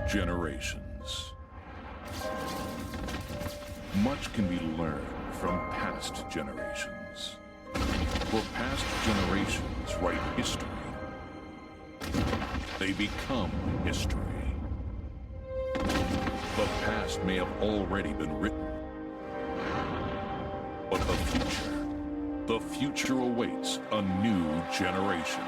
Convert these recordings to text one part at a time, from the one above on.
Generations. Much can be learned from past generations. For past generations write history. They become history. The past may have already been written. But the future awaits a new generation.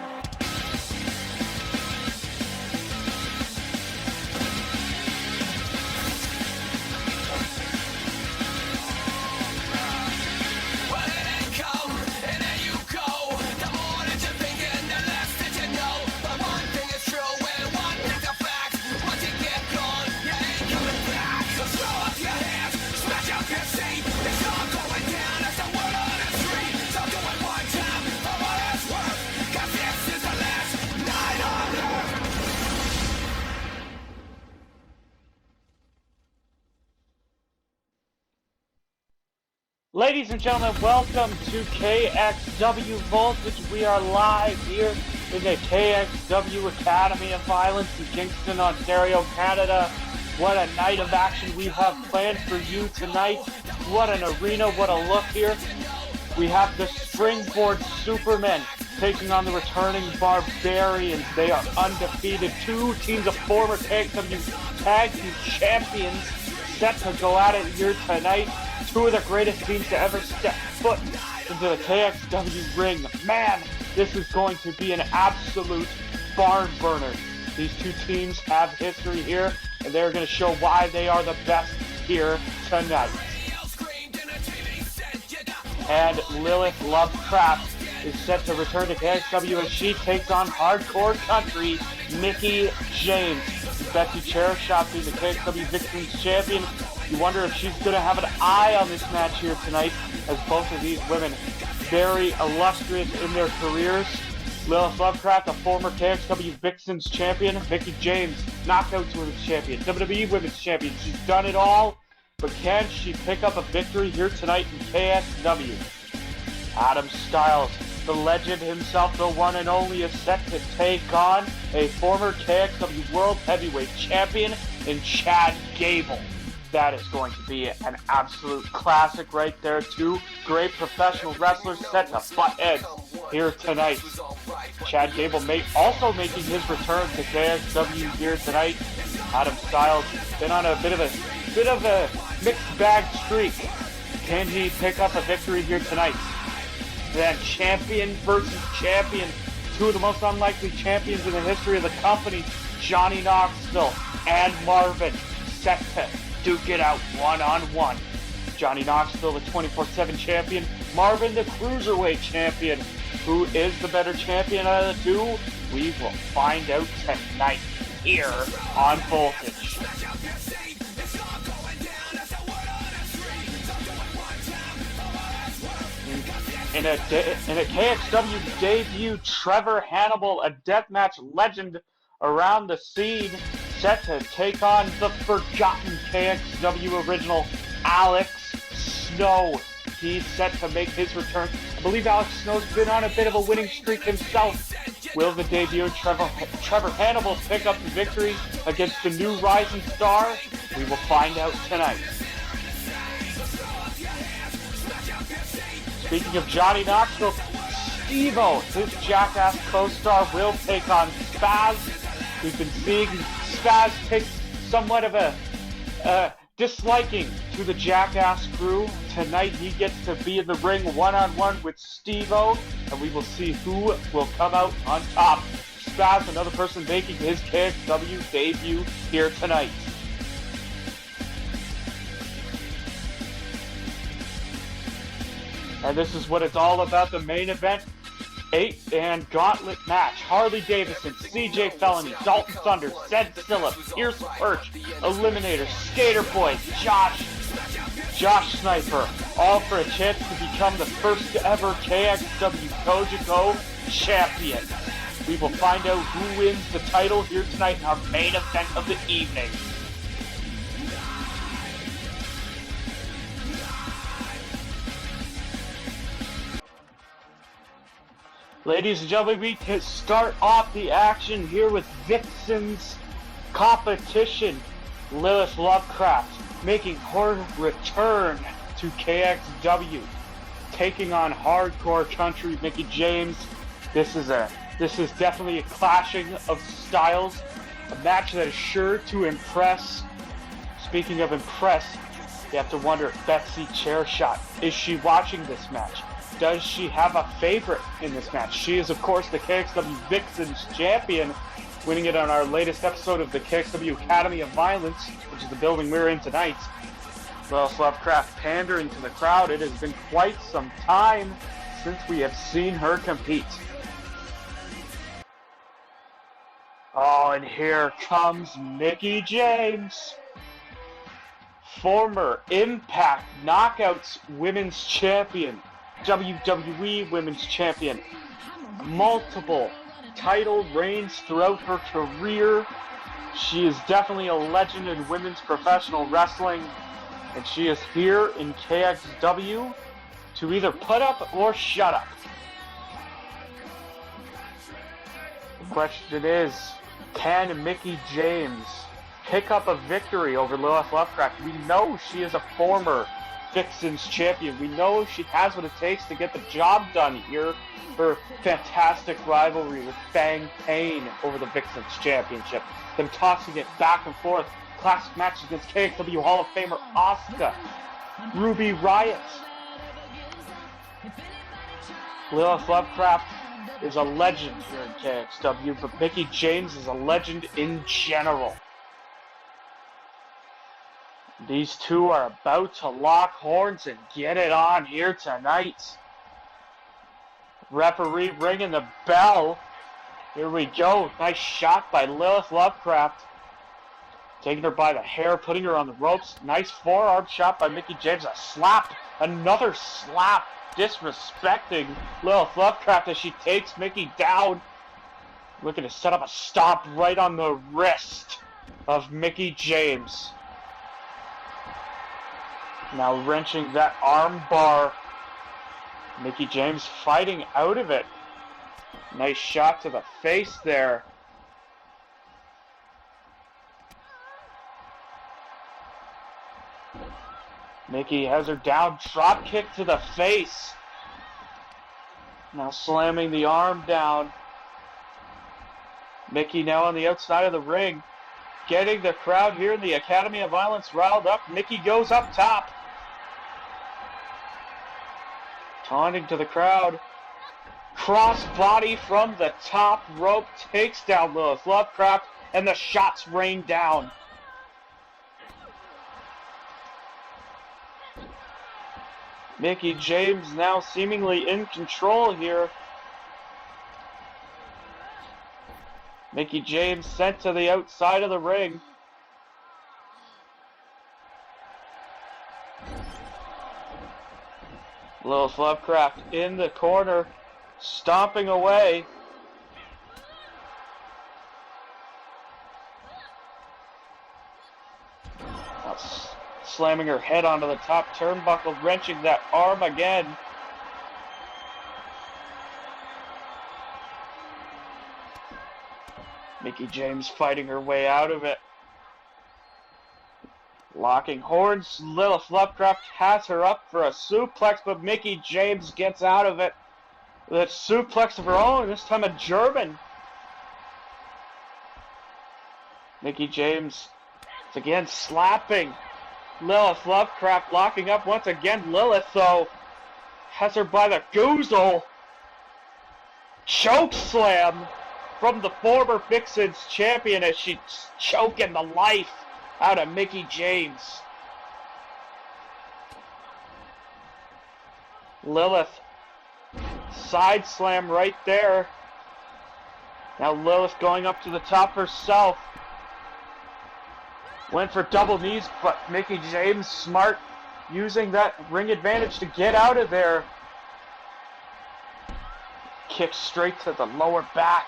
Ladies and gentlemen, welcome to KXW Voltage. We are live here in the KXW Academy of Violence in Kingston, Ontario, Canada. What a night of action we have planned for you tonight. What an arena, what a look here. We have the Springboard Supermen taking on the returning Barbarians. They are undefeated. Two teams of former KXW Tag Team Champions set to go at it here tonight. Two of the greatest teams to ever step foot into the KXW ring. Man, this is going to be an absolute barn burner. These two teams have history here, and they're going to show why they are the best here tonight. And Lilith Lovecraft is set to return to KXW as she takes on Hardcore Country Mickie James. Betsy Cherishot being the KXW Vixens champion. You wonder if she's going to have an eye on this match here tonight, as both of these women very illustrious in their careers. Lilith Lovecraft, a former KXW Vixens champion. Mickie James, Knockouts Women's champion, WWE Women's champion. She's done it all, but can she pick up a victory here tonight in KXW? Adam Styles, the legend himself, the one and only, is set to take on a former KXW World Heavyweight Champion in Chad Gable. That is going to be an absolute classic right there. Two great professional wrestlers set to butt heads here tonight. Chad Gable also making his return to KXW here tonight. Adam Styles been on a bit of a mixed bag streak. Can he pick up a victory here tonight? Then champion versus champion. Two of the most unlikely champions in the history of the company. Johnny Knoxville and Marvin set to duke it out one-on-one. Johnny Knoxville, the 24/7 champion. Marvin, the Cruiserweight champion. Who is the better champion out of the two? We will find out tonight here on Voltage. In a KXW debut, Trevor Hannibal, a deathmatch legend around the scene, set to take on the forgotten KXW original, Alex Snow. He's set to make his return. I believe Alex Snow's been on a bit of a winning streak himself. Will the debut Trevor Hannibal pick up the victory against the new rising star? We will find out tonight. Speaking of Johnny Knoxville, Steve-O, his jackass co-star, will take on Spazz. We've been seeing Spazz take somewhat of a disliking to the Jackass crew. Tonight he gets to be in the ring one-on-one with Steve-O, and we will see who will come out on top. Spazz, another person making his KXW debut here tonight. And this is what it's all about, the main event. 8-man gauntlet match. Harley Davison, CJ Felony, Dalton Thunder, ZedZilla, Perch, Eliminator, Sk8Ter Boii, Josh Snyper, all for a chance to become the first ever KXW Cogeco Champion. We will find out who wins the title here tonight in our main event of the evening. Ladies and gentlemen, we can start off the action here with Vixens competition. Lilith Lovecraft making her return to KXW, taking on Hardcore Country Mickie James. This is definitely a clashing of styles, a match that is sure to impress. Speaking of impress, you have to wonder if Betsy Chairshot, is she watching this match? Does she have a favorite in this match? She is, of course, the KXW Vixens champion, winning it on our latest episode of the KXW Academy of Violence, which is the building we're in tonight. Lilith Lovecraft pandering to the crowd. It has been quite some time since we have seen her compete. Oh, and here comes Mickie James, former Impact Knockouts Women's Champion, WWE Women's Champion, multiple title reigns throughout her career. She is definitely a legend in women's professional wrestling, and she is here in KXW to either put up or shut up. The question is, can Mickie James pick up a victory over Lilith Lovecraft? We know she is a former Vixens champion. We know she has what it takes to get the job done here. Her fantastic rivalry with Bang Payne over the Vixens Championship. Them tossing it back and forth. Classic matches against KXW Hall of Famer Asuka. Ruby Riott. Lilith Lovecraft is a legend here in KXW, but Mickie James is a legend in general. These two are about to lock horns and get it on here tonight. Referee ringing the bell. Here we go. Nice shot by Lilith Lovecraft. Taking her by the hair, putting her on the ropes. Nice forearm shot by Mickie James. A slap. Another slap. Disrespecting Lilith Lovecraft as she takes Mickie down. Looking to set up a stomp right on the wrist of Mickie James. Now wrenching that arm bar. Mickie James fighting out of it. Nice shot to the face there. Mickie has her down. Drop kick to the face. Now slamming the arm down. Mickie now on the outside of the ring. Getting the crowd here in the Academy of Violence riled up. Mickie goes up top. Taunting to the crowd. Cross body from the top rope. Takes down Lilith Lovecraft. And the shots rain down. Mickie James now seemingly in control here. Mickie James sent to the outside of the ring. Lilith Lovecraft in the corner, stomping away. Slamming her head onto the top turnbuckle, wrenching that arm again. Mickie James fighting her way out of it. Locking horns, Lilith Lovecraft has her up for a suplex, but Mickie James gets out of it with a suplex of her own, this time a German. Mickie James is again slapping Lilith Lovecraft, locking up once again. Lilith, though, has her by the goozle. Choke slam from the former Vixens champion as she's choking the life out of Mickie James. Lilith, side slam right there. Now Lilith going up to the top herself. Went for double knees, but Mickie James smart, using that ring advantage to get out of there. Kick straight to the lower back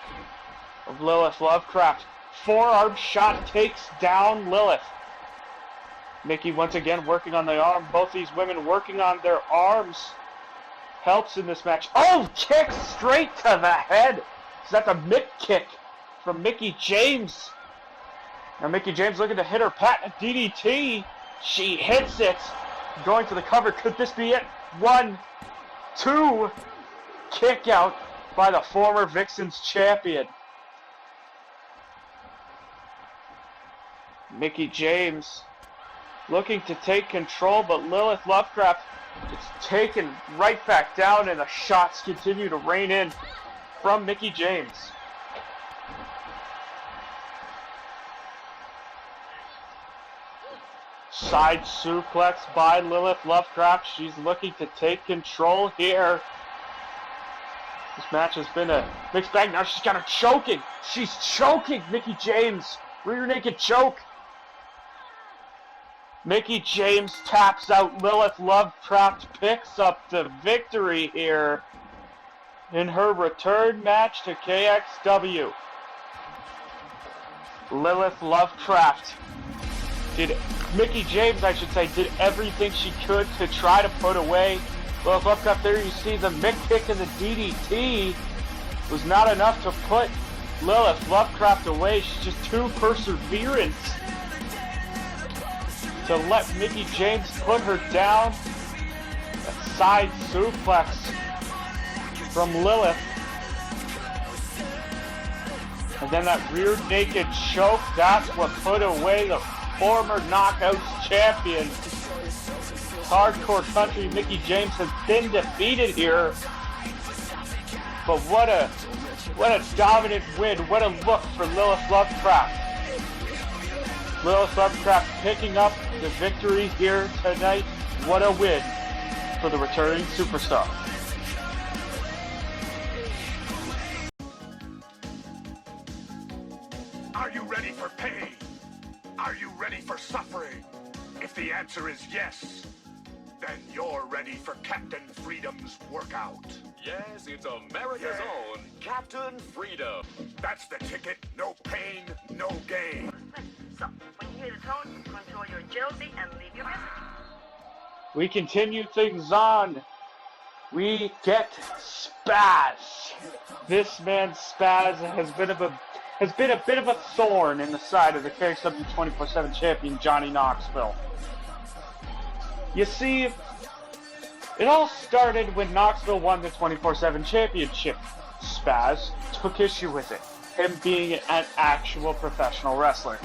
of Lilith Lovecraft. Forearm shot takes down Lilith. Mickie once again working on the arm. Both these women working on their arms. Helps in this match. Oh, kick straight to the head. So that's a mitt kick from Mickie James. Now Mickie James looking to hit her patent DDT. She hits it. Going for the cover. Could this be it? 1, 2. Kick out by the former Vixens champion. Mickie James looking to take control, but Lilith Lovecraft gets taken right back down, and the shots continue to rain in from Mickie James. Side suplex by Lilith Lovecraft. She's looking to take control here. This match has been a mixed bag. Now she's got her choking. She's choking Mickie James. Rear naked choke. Mickie James taps out. Lilith Lovecraft picks up the victory here in her return match to KXW. Lilith Lovecraft Mickie James, I should say, did everything she could to try to put away Lilith Lovecraft. There you see the Mick kick and the DDT was not enough to put Lilith Lovecraft away. She's just too perseverant to let Mickie James put her down. A side suplex from Lilith. And then that rear naked choke, that's what put away the former Knockouts champion. Hardcore Country Mickie James has been defeated here. But what a dominant win. What a look for Lilith Lovecraft. Lilith Lovecraft picking up the victory here tonight. What a win for the returning superstar. Are you ready for pain? Are you ready for suffering? If the answer is yes, then you're ready for Captain Freedom's workout. Yes, it's America's own Captain Freedom. That's the ticket. No pain, no gain. So, when you hear the tone, control your agility and leave your message. We continue things on. We get Spazz. This man Spazz has been a bit of a thorn in the side of the KXW 24/7 champion Johnny Knoxville. You see, it all started when Knoxville won the 24/7 championship. Spazz took issue with it, him being an actual professional wrestler.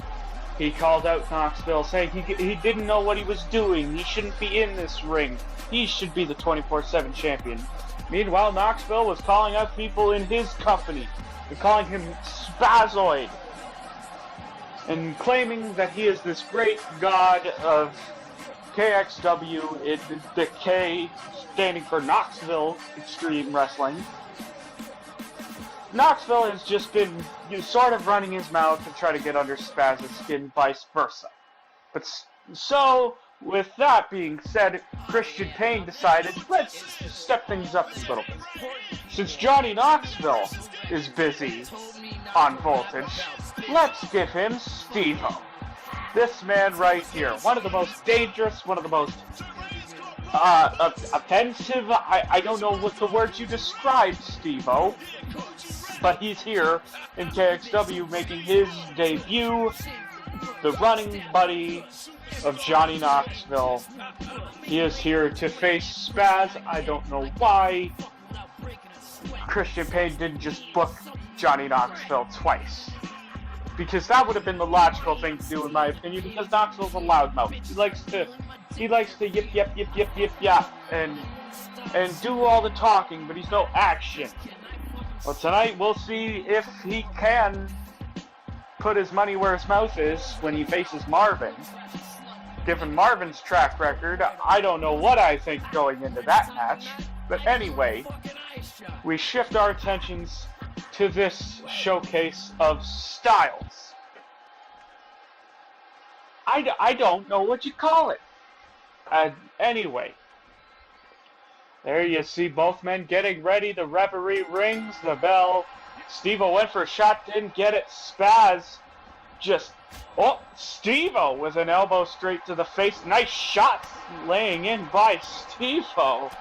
He called out Knoxville, saying he didn't know what he was doing. He shouldn't be in this ring. He should be the 24/7 champion. Meanwhile, Knoxville was calling out people in his company and calling him Spazzoid, and claiming that he is this great god of KXW, the K standing for Knoxville Extreme Wrestling. Knoxville has just been sort of running his mouth to try to get under Spazz's skin, vice versa. But so, with that being said, Christian Payne decided, let's step things up a little bit. Since Johnny Knoxville is busy on Voltage, let's give him Steve-O. This man right here, one of the most dangerous, one of the most offensive, I don't know what the word you describe Steve-O, but he's here in KXW making his debut, the running buddy of Johnny Knoxville. He is here to face Spazz. I don't know why Christian Payne didn't just book Johnny Knoxville twice, because that would have been the logical thing to do in my opinion, because Knoxville's a loudmouth. He likes to yip yip yip yip yip yap and do all the talking, but he's no action. Well, tonight we'll see if he can put his money where his mouth is when he faces Marvin. Given Marvin's track record, I don't know what I think going into that match. But anyway, we shift our attentions to this showcase of styles. I don't know what you call it. Anyway, there you see both men getting ready. The referee rings the bell. Steve-O went for a shot, didn't get it. Spazz Steve-O with an elbow straight to the face. Nice shot laying in by Steve-O.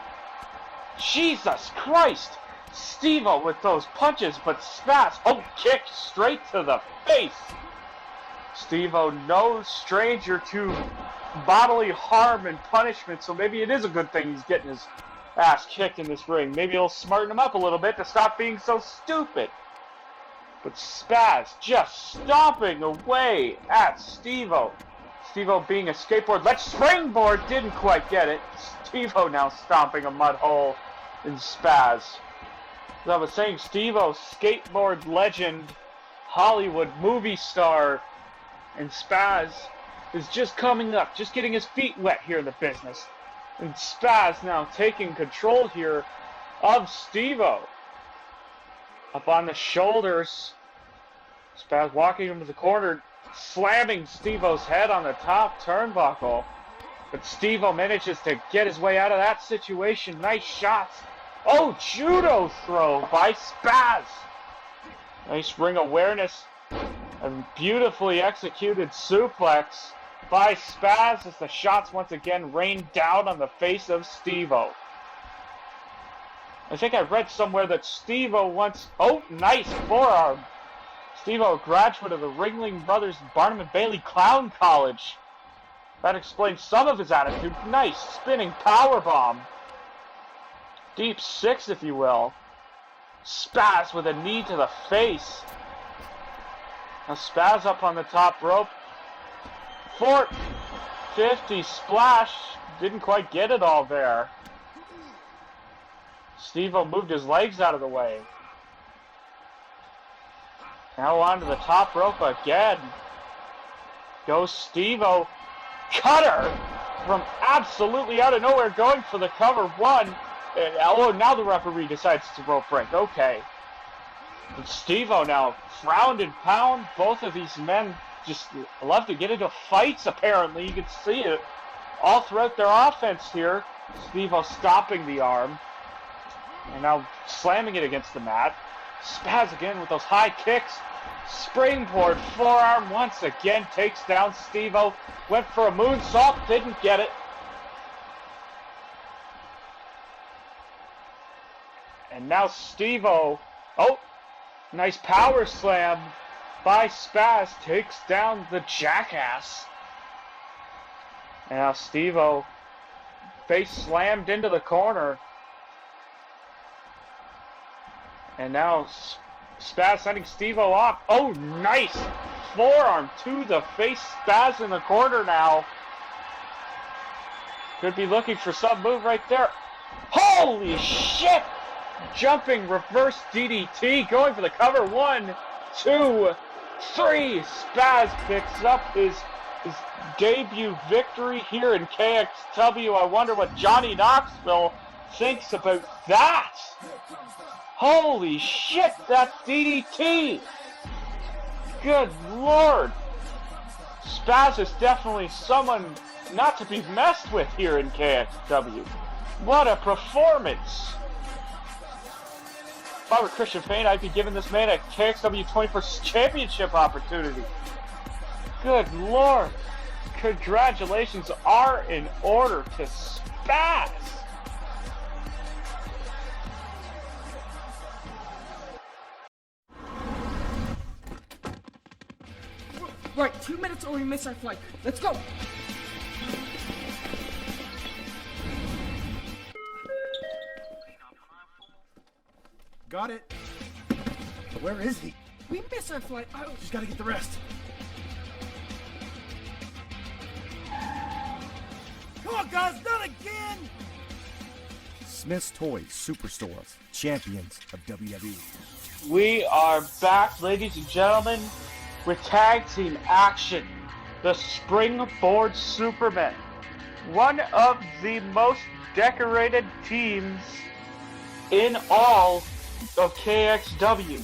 Jesus Christ. Steve-O with those punches, but Spazz, kick straight to the face. Steve-O, no stranger to bodily harm and punishment, so maybe it is a good thing he's getting his ass kicked in this ring. Maybe it'll smarten him up a little bit to stop being so stupid. But Spazz just stomping away at Steve-O. Steve-O being a skateboard. Let's springboard! Didn't quite get it. Steve-O now stomping a mud hole in Spazz. As I was saying, Steve-O, skateboard legend, Hollywood movie star, and Spazz is just coming up, just getting his feet wet here in the business. And Spazz now taking control here of Steve-O. Up on the shoulders. Spazz walking him to the corner, slamming Steve-O's head on the top turnbuckle. But Steve-O manages to get his way out of that situation. Nice shots. Oh, judo throw by Spazz. Nice ring awareness. A beautifully executed suplex by Spazz as the shots once again rain down on the face of Steve-O. I think I read somewhere that Steve-O once... Oh, nice forearm. Steve-O, a graduate of the Ringling Brothers Barnum and Bailey Clown College. That explains some of his attitude. Nice spinning powerbomb. Deep six, if you will. Spazz with a knee to the face. Now Spazz up on the top rope. 450 splash. Didn't quite get it all there. Steve-O moved his legs out of the way. Now onto the top rope again. Goes Steve-O. Cutter from absolutely out of nowhere, going for the cover. One. Oh, now the referee decides to rope break. Okay. But Steve-O now frowned and pound. Both of these men just love to get into fights, apparently. You can see it all throughout their offense here. Steve-O stopping the arm. And now slamming it against the mat. Spazz again with those high kicks. Springboard forearm once again takes down Steve-O. Went for a moonsault, didn't get it. And now Steve-O, oh, nice power slam by Spazz, takes down the jackass. And now Steve-O face slammed into the corner. And now Spazz sending Steve-O off. Oh, nice forearm to the face. Spazz in the corner now. Could be looking for some move right there. Holy shit! Jumping reverse DDT, going for the cover. 1, 2, 3. Spazz picks up his debut victory here in KXW. I wonder what Johnny Knoxville thinks about that. Holy shit, that's DDT! Good lord! Spazz is definitely someone not to be messed with here in KXW. What a performance! If I were Christian Payne, I'd be giving this man a KXW 21st Championship opportunity. Good lord! Congratulations are in order to Spazz! Right, 2 minutes or we miss our flight. Let's go! Got it. Where is he? We miss our flight. Oh. Just gotta get the rest. Come on, guys, not again! Smith's Toys Superstores, champions of WWE. We are back, ladies and gentlemen, with tag team action. The Springboard Supermen, one of the most decorated teams in all of KXW.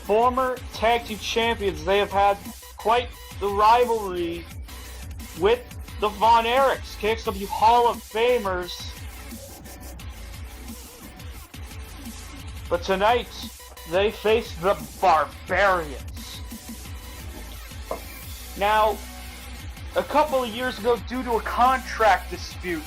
Former tag team champions, they have had quite the rivalry with the Von Erichs, KXW Hall of Famers. But tonight, they face the Barbarians. Now, a couple of years ago, due to a contract dispute,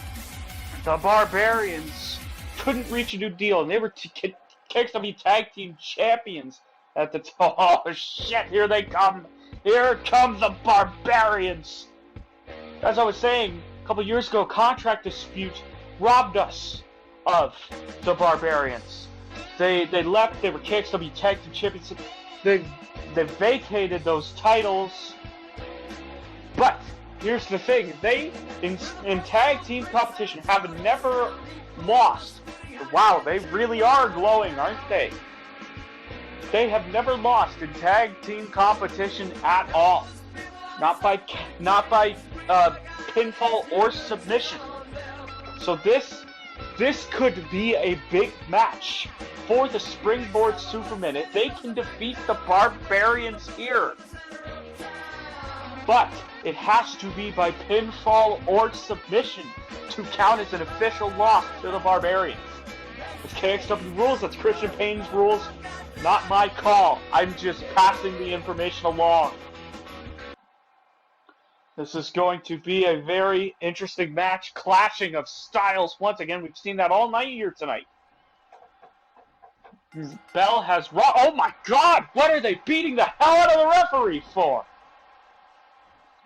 the Barbarians couldn't reach a new deal, and they were KXW Tag Team Champions at the time. Oh shit, here they come Here come the Barbarians. As I was saying, a couple years ago, contract dispute robbed us of the Barbarians. They left. They were KXW Tag Team Champions. They vacated those titles. But here's the thing: they in tag team competition have never lost. Wow, they really are glowing, aren't they? They have never lost in tag team competition at all. Not by pinfall or submission. So this could be a big match for the Springboard Supermen if they can defeat the Barbarians here. But it has to be by pinfall or submission to count as an official loss to the Barbarians. It's KXW rules, that's Christian Payne's rules. Not my call. I'm just passing the information along. This is going to be a very interesting match. Clashing of styles once again. We've seen that all night here tonight. Bell has... Oh my god! What are they beating the hell out of the referee for?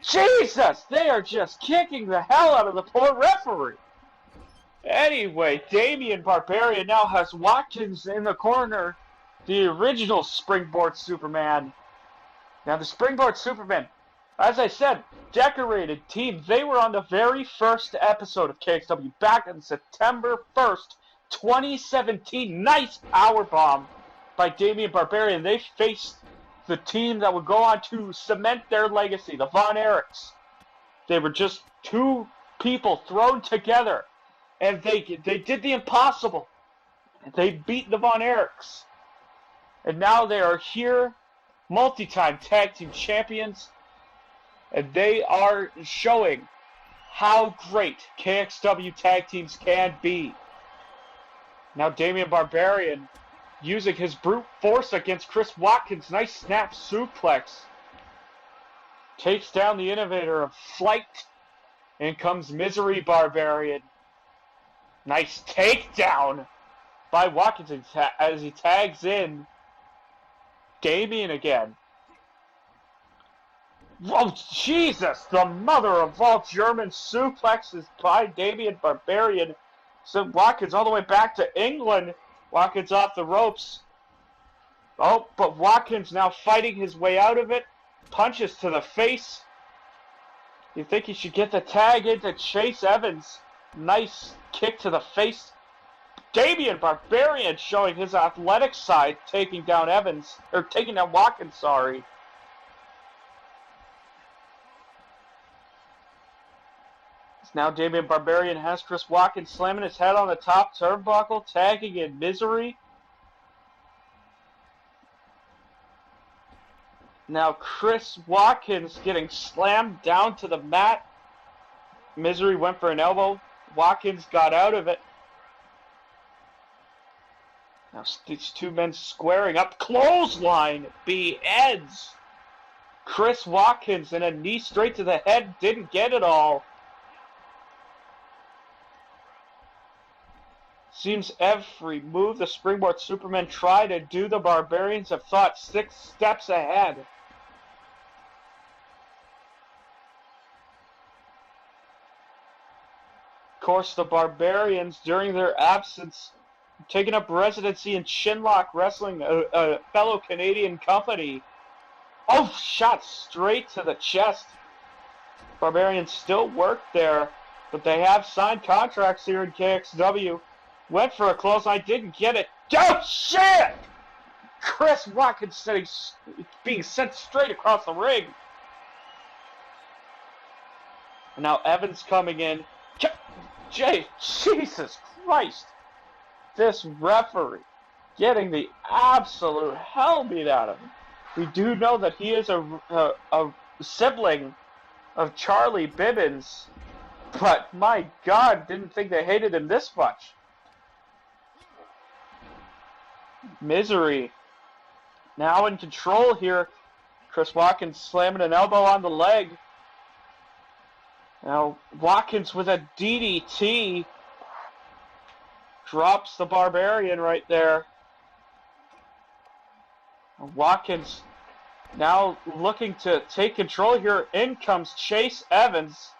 Jesus! They are just kicking the hell out of the poor referee. Anyway, Damian Barbarian now has Watkins in the corner. The original Springboard Superman. Now the Springboard Superman, as I said, decorated team. They were on the very first episode of KXW back on September 1st, 2017. Nice powerbomb by Damian Barbarian. They faced the team that would go on to cement their legacy, the Von Erichs. They were just two people thrown together, and they did the impossible. They beat the Von Erichs. And now they are here, multi-time tag team champions, and they are showing how great KXW tag teams can be. Now Damian Barbarian using his brute force against Chris Watkins. Nice snap suplex. Takes down the innovator of Flight. In comes Misery Barbarian. Nice takedown by Watkins as he tags in Damian again. Oh, Jesus! The mother of all German suplexes by Damian Barbarian. Sent Watkins all the way back to England. Watkins off the ropes. Oh, but Watkins now fighting his way out of it. Punches to the face. You think he should get the tag into Chase Evans. Nice kick to the face. Damian Barbarian showing his athletic side, taking down Watkins, sorry. Now Damian Barbarian has Chris Watkins slamming his head on the top turnbuckle, tagging in Misery. Now Chris Watkins getting slammed down to the mat. Misery went for an elbow. Watkins got out of it. Now these two men squaring up. Clothesline ends. Chris Watkins and a knee straight to the head. Didn't get it all. Seems every move the Springboard Supermen try to do, the Barbarians have thought 6 steps ahead. Of course, the Barbarians, during their absence, taking up residency in Chinlock Wrestling, a fellow Canadian company. Oh, shot straight to the chest. Barbarians still work there, but they have signed contracts here in KXW. Went for a clothesline, didn't get it. Oh, shit! Chris Watkins being sent straight across the ring. And now Evans coming in. Jesus Christ! This referee getting the absolute hell beat out of him. We do know that he is a sibling of Charlie Bibbins, but my God, didn't think they hated him this much. Misery now in control here. Chris Watkins slamming an elbow on the leg. Now Watkins with a DDT drops the Barbarian right there. Watkins Now looking to take control here. In comes Chase Evans.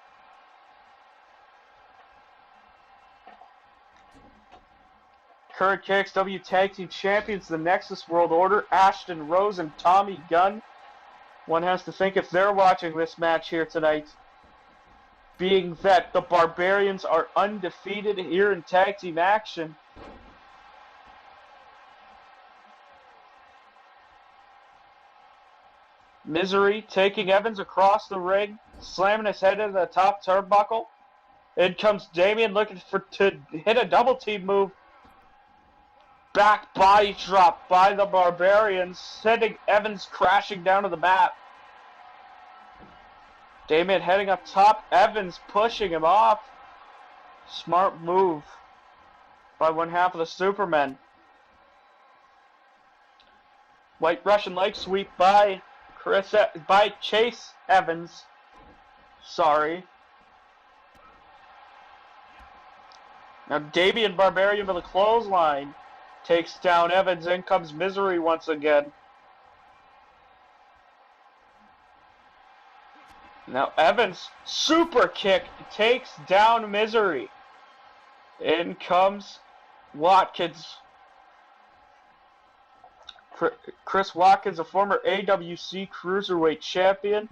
Current KXW Tag Team Champions, the Nexus World Order, Ashton Rose and Tommy Gunn. One has to think if they're watching this match here tonight, being that the Barbarians are undefeated here in tag team action. Misery taking Evans across the ring, slamming his head into the top turnbuckle. In comes Damien looking to hit a double team move. Back body drop by the Barbarians, sending Evans crashing down to the mat. Damien heading up top, Evans pushing him off. Smart move by one half of the Supermen. White Russian leg sweep by Chase Evans. Sorry. Now Damien Barbarian with a clothesline. Takes down Evans. In comes Misery once again. Now Evans, super kick, takes down Misery. In comes Watkins. Chris Watkins, a former AWC Cruiserweight champion.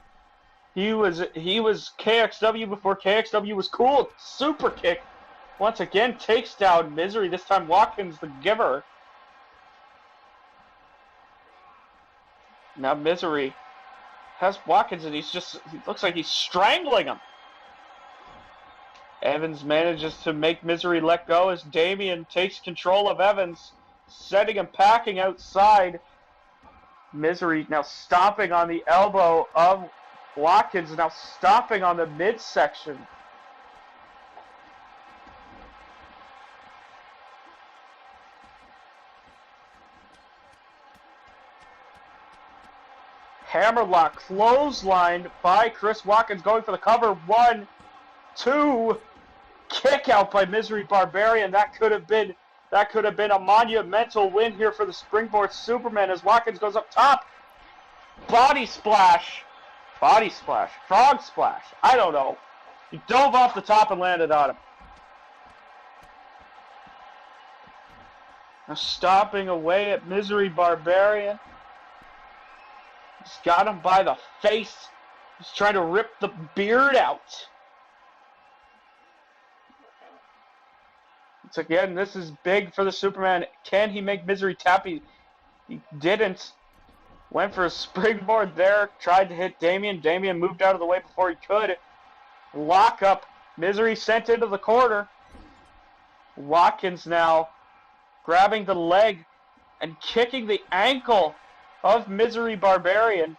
He was KXW before KXW was cool. Super kick. Once again, takes down Misery. This time Watkins the giver. Now Misery has Watkins and he looks like he's strangling him. Evans manages to make Misery let go as Damien takes control of Evans, setting him packing outside. Misery now stomping on the elbow of Watkins, now stomping on the midsection. Hammerlock clotheslined by Chris Watkins, going for the cover. 1, 2, kick out by Misery Barbarian. That could have been a monumental win here for the Springboard Superman as Watkins goes up top. Body splash, frog splash. I don't know. He dove off the top and landed on him. Now stomping away at Misery Barbarian. He's got him by the face. He's trying to rip the beard out. Once again, this is big for the Superman. Can he make Misery tap? He didn't. Went for a springboard there. Tried to hit Damien. Damien moved out of the way before he could. Lock up. Misery sent into the corner. Watkins now grabbing the leg and kicking the ankle of Misery Barbarian.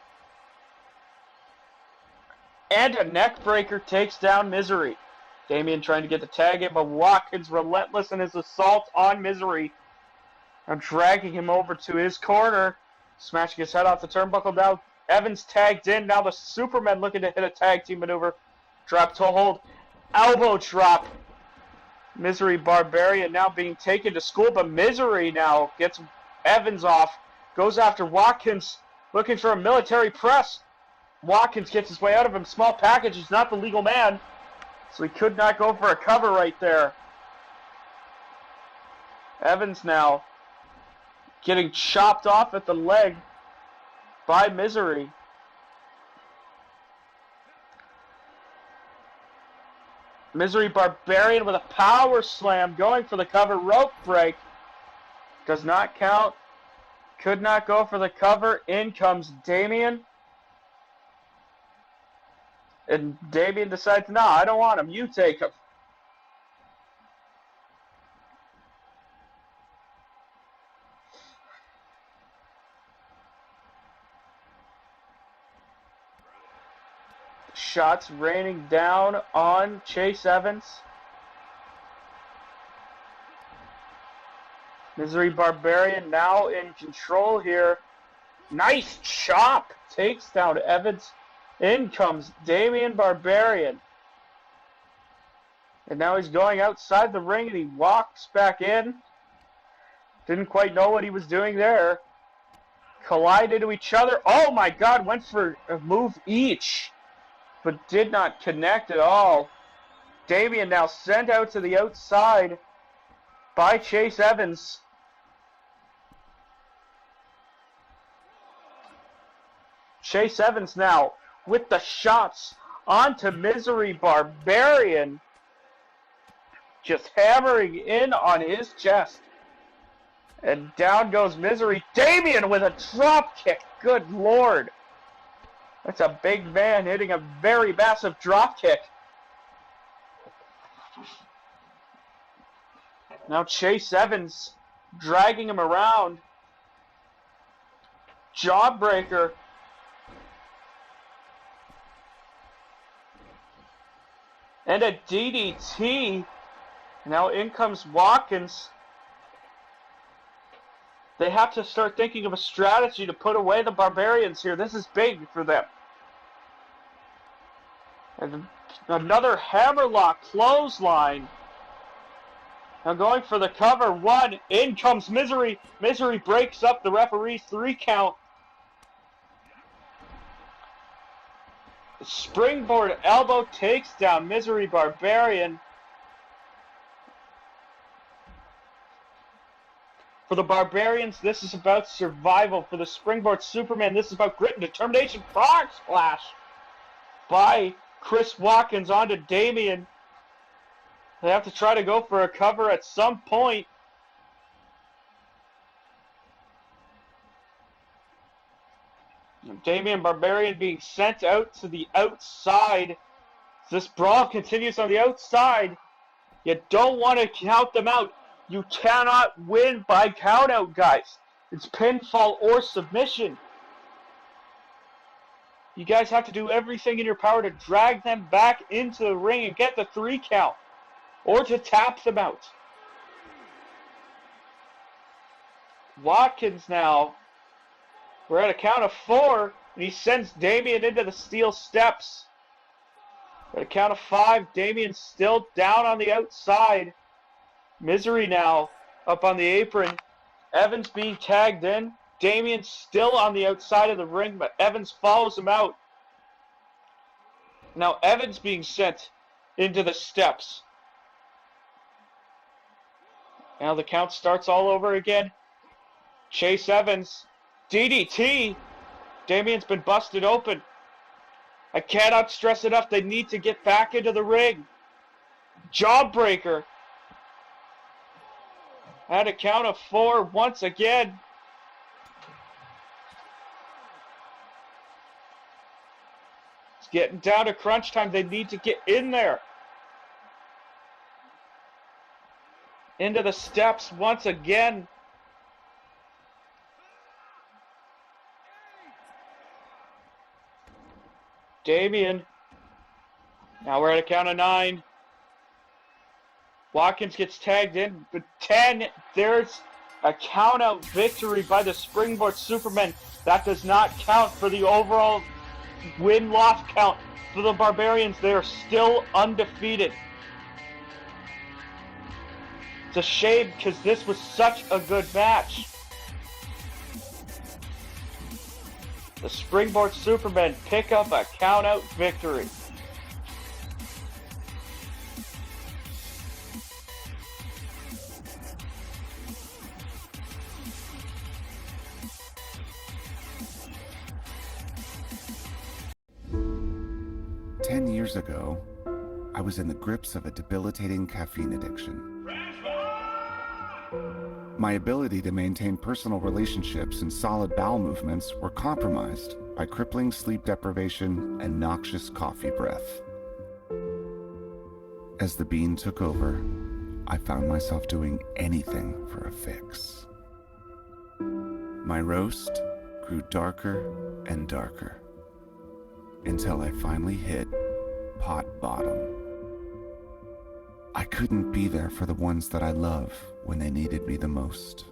And a neck breaker takes down Misery. Damien trying to get the tag in, but Watkins relentless in his assault on Misery. Now dragging him over to his corner. Smashing his head off the turnbuckle. Now Evans tagged in. Now the Supermen looking to hit a tag team maneuver. Drop to hold. Elbow drop. Misery Barbarian now being taken to school, but Misery now gets Evans off. Goes after Watkins, looking for a military press. Watkins gets his way out of him. Small package. He's not the legal man, so he could not go for a cover right there. Evans now getting chopped off at the leg by Misery. Misery Barbarian with a power slam, going for the cover. Rope break. Does not count. Could not go for the cover. In comes Damien. And Damien decides, no, I don't want him. You take him. Shots raining down on Chase Evans. Misery Barbarian now in control here. Nice chop. Takes down Evans. In comes Damien Barbarian. And now he's going outside the ring and he walks back in. Didn't quite know what he was doing there. collide into each other. Oh my God, went for a move each, but did not connect at all. Damien now sent out to the outside by Chase Evans. Chase Evans now with the shots onto Misery Barbarian. Just hammering in on his chest. And down goes Misery. Damien with a drop kick. Good Lord. That's a big man hitting a very massive drop kick. Now Chase Evans dragging him around. Jawbreaker. And a DDT. Now in comes Watkins. They have to start thinking of a strategy to put away the Barbarians here. This is big for them. And another hammerlock clothesline. Now going for the cover. One. In comes Misery. Misery breaks up the referee's 3 count. Springboard elbow takes down Misery Barbarian. For the Barbarians, this is about survival. For the Springboard Superman, this is about grit and determination. Frog splash by Chris Watkins onto Damien. They have to try to go for a cover at some point. Damien Barbarian being sent out to the outside. This brawl continues on the outside. You don't want to count them out. You cannot win by countout, guys. It's pinfall or submission. You guys have to do everything in your power to drag them back into the ring and get the 3 count. Or to tap them out. Watkins now. We're at a count of 4. And he sends Damien into the steel steps. At a count of 5. Damien still down on the outside. Misery now up on the apron. Evans being tagged in. Damien still on the outside of the ring, but Evans follows him out. Now Evans being sent into the steps. Now the count starts all over again. Chase Evans. DDT. Damien's been busted open. I cannot stress enough, they need to get back into the ring. Jawbreaker. At a count of 4 once again. It's getting down to crunch time. They need to get in there. Into the steps once again. Damien. Now we're at a count of 9. Watkins gets tagged in, but 10, there's a count-out victory by the Springboard Supermen. That does not count for the overall win-loss count. For the Barbarians, they are still undefeated. It's a shame because this was such a good match. The Springboard Supermen pick up a count-out victory. Years ago, I was in the grips of a debilitating caffeine addiction. My ability to maintain personal relationships and solid bowel movements were compromised by crippling sleep deprivation and noxious coffee breath. As the bean took over, I found myself doing anything for a fix. My roast grew darker and darker until I finally hit pot bottom. I couldn't be there for the ones that I love when they needed me the most.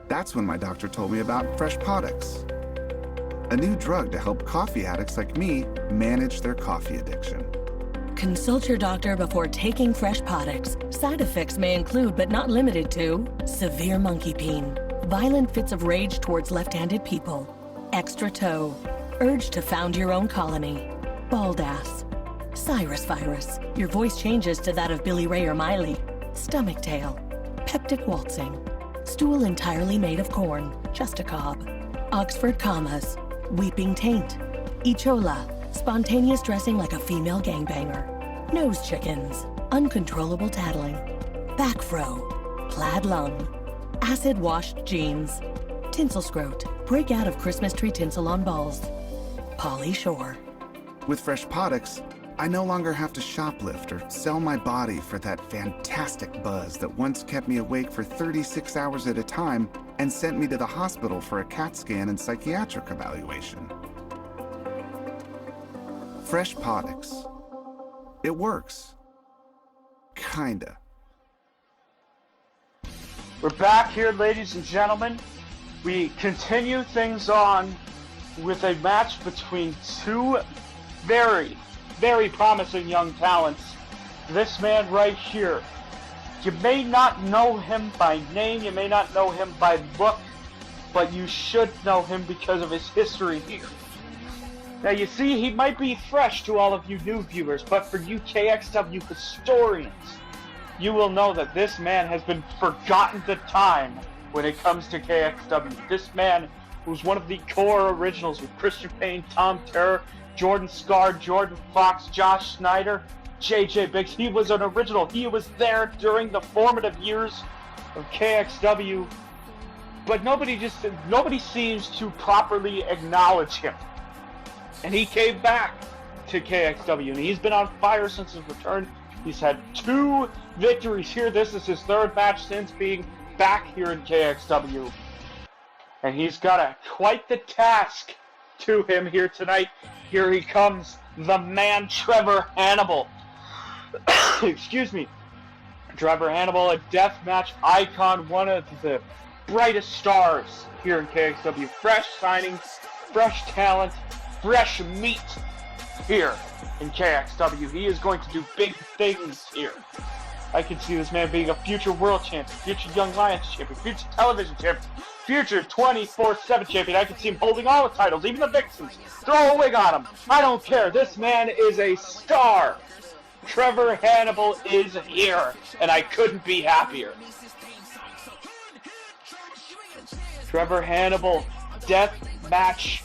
That's when my doctor told me about Fresh Products, a new drug to help coffee addicts like me manage their coffee addiction. Consult your doctor before taking fresh products. Side effects may include, but not limited to, severe monkey pain, violent fits of rage towards left-handed people, extra toe, urge to found your own colony, bald ass, Cyrus virus, your voice changes to that of Billy Ray or Miley, stomach tail, peptic waltzing, stool entirely made of corn, just a cob, Oxford commas, weeping taint, Echola, spontaneous dressing like a female gangbanger, nose chickens, uncontrollable tattling, back fro, plaid lung, acid washed jeans, tinsel scrote, break out of Christmas tree tinsel on balls, Polly Shore. With fresh products, I no longer have to shoplift or sell my body for that fantastic buzz that once kept me awake for 36 hours at a time and sent me to the hospital for a CAT scan and psychiatric evaluation. Fresh products. It works. Kinda. We're back here, ladies and gentlemen. We continue things on with a match between two very promising young talents. This man right here, you may not know him by name, you may not know him by look, but you should know him because of his history here. Now you see, he might be fresh to all of you new viewers, but for you KXW historians, you will know that this man has been forgotten to time when it comes to KXW. This man who's one of the core originals with Christian Payne, Tom Terror, Jordan Scar, Jordan Fox, Josh Snyder, JJ Biggs. He was an original. He was there during the formative years of KXW, but nobody seems to properly acknowledge him. And he came back to KXW, and he's been on fire since his return. He's had 2 victories here. This is his 3rd match since being back here in KXW. And he's got quite the task to him here tonight. Here he comes, the man Trevor Hannibal. Excuse me. Trevor Hannibal, a deathmatch icon, one of the brightest stars here in KXW. Fresh signings, fresh talent, fresh meat here in KXW. He is going to do big things here. I can see this man being a future world champion, future Young Lions champion, future television champion, future 24/7 champion. I can see him holding all the titles, even the Vixens. Throw a wig on him. I don't care. This man is a star. Trevor Hannibal is here, and I couldn't be happier. Trevor Hannibal, deathmatch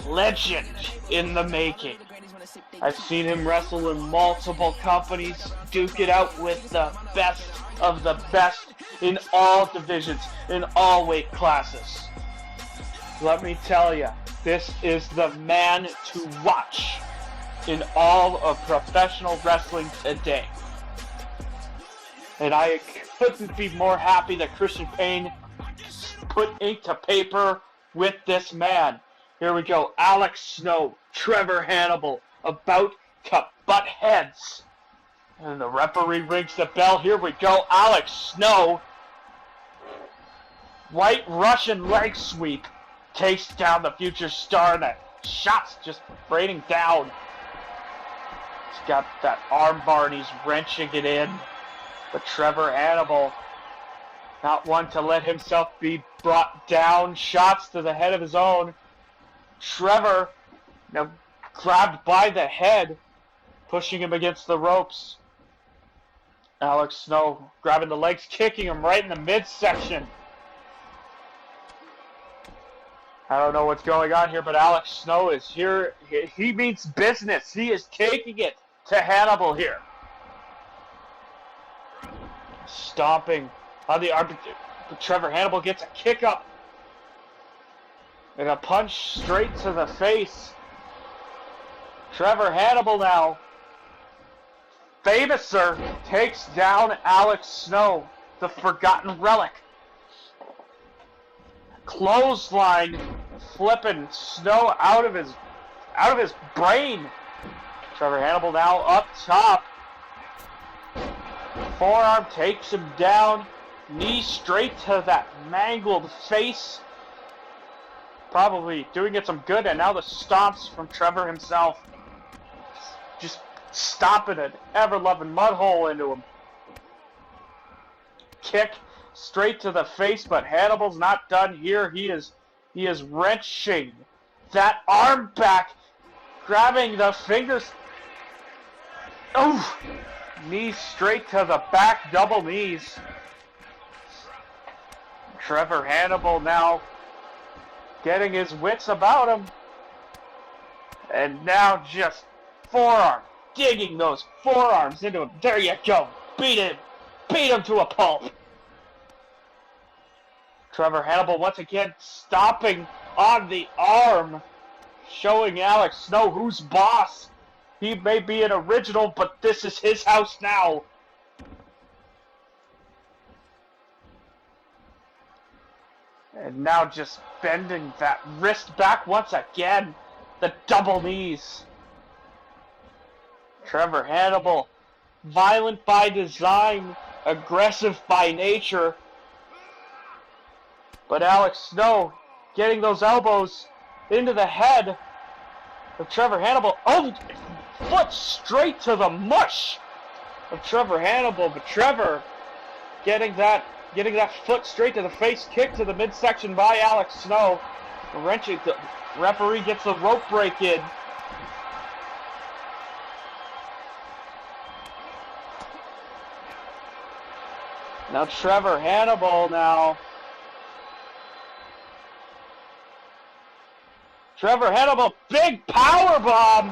legend in the making. I've seen him wrestle in multiple companies, duke it out with the best of the best in all divisions, in all weight classes. Let me tell you, this is the man to watch in all of professional wrestling today. And I couldn't be more happy that Christian Payne put ink to paper with this man. Here we go, Alex Snow, Trevor Hannibal, about to butt heads. And the referee rings the bell. Here we go, Alex Snow. White Russian leg sweep takes down the future star, and that shot's just raining down. He's got that arm bar and he's wrenching it in. But Trevor Hannibal, not one to let himself be brought down. Shots to the head of his own. Trevor, now grabbed by the head, pushing him against the ropes. Alex Snow grabbing the legs, kicking him right in the midsection. I don't know what's going on here, but Alex Snow is here. He means business. He is taking it to Hannibal here. Stomping on the arm. Trevor Hannibal gets a kick up. And a punch straight to the face. Trevor Hannibal now, famouser, takes down Alex Snow, the forgotten relic. Clothesline, flipping Snow out of his brain. Trevor Hannibal now up top. Forearm takes him down. Knee straight to that mangled face. Probably doing it some good, and now the stomps from Trevor himself. Just stomping an ever-loving mud hole into him. Kick straight to the face, but Hannibal's not done here. He is wrenching that arm back, grabbing the fingers. Oh, knees straight to the back, double knees. Trevor Hannibal now getting his wits about him. And now just forearm, digging those forearms into him. There you go. Beat him. Beat him to a pulp. Trevor Hannibal once again stopping on the arm, showing Alex Snow who's boss. He may be an original, but this is his house now. And now just bending that wrist back once again. The double knees. Trevor Hannibal, violent by design, aggressive by nature. But Alex Snow getting those elbows into the head of Trevor Hannibal. Oh, foot straight to the mush of Trevor Hannibal. But Trevor getting that foot straight to the face, kick to the midsection by Alex Snow. Wrenching, the referee gets the rope break in. Now Trevor Hannibal now. Trevor Hannibal, big power bomb.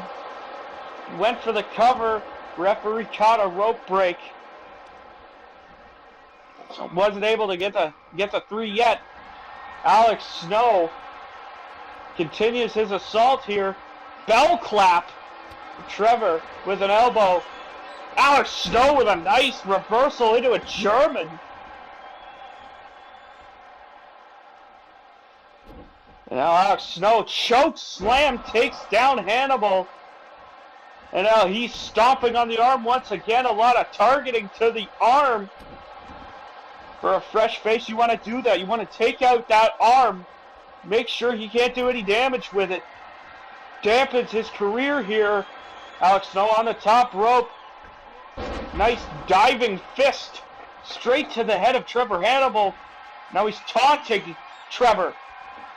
Went for the cover. Referee caught a rope break. Wasn't able to get the 3 yet. Alex Snow continues his assault here. Bell clap. Trevor with an elbow. Alex Snow with a nice reversal into a German. And now Alex Snow choke slam takes down Hannibal. And now he's stomping on the arm once again. A lot of targeting to the arm. For a fresh face, you want to do that. You want to take out that arm. Make sure he can't do any damage with it. Dampens his career here. Alex Snow on the top rope. Nice diving fist. Straight to the head of Trevor Hannibal. Now he's taunting Trevor.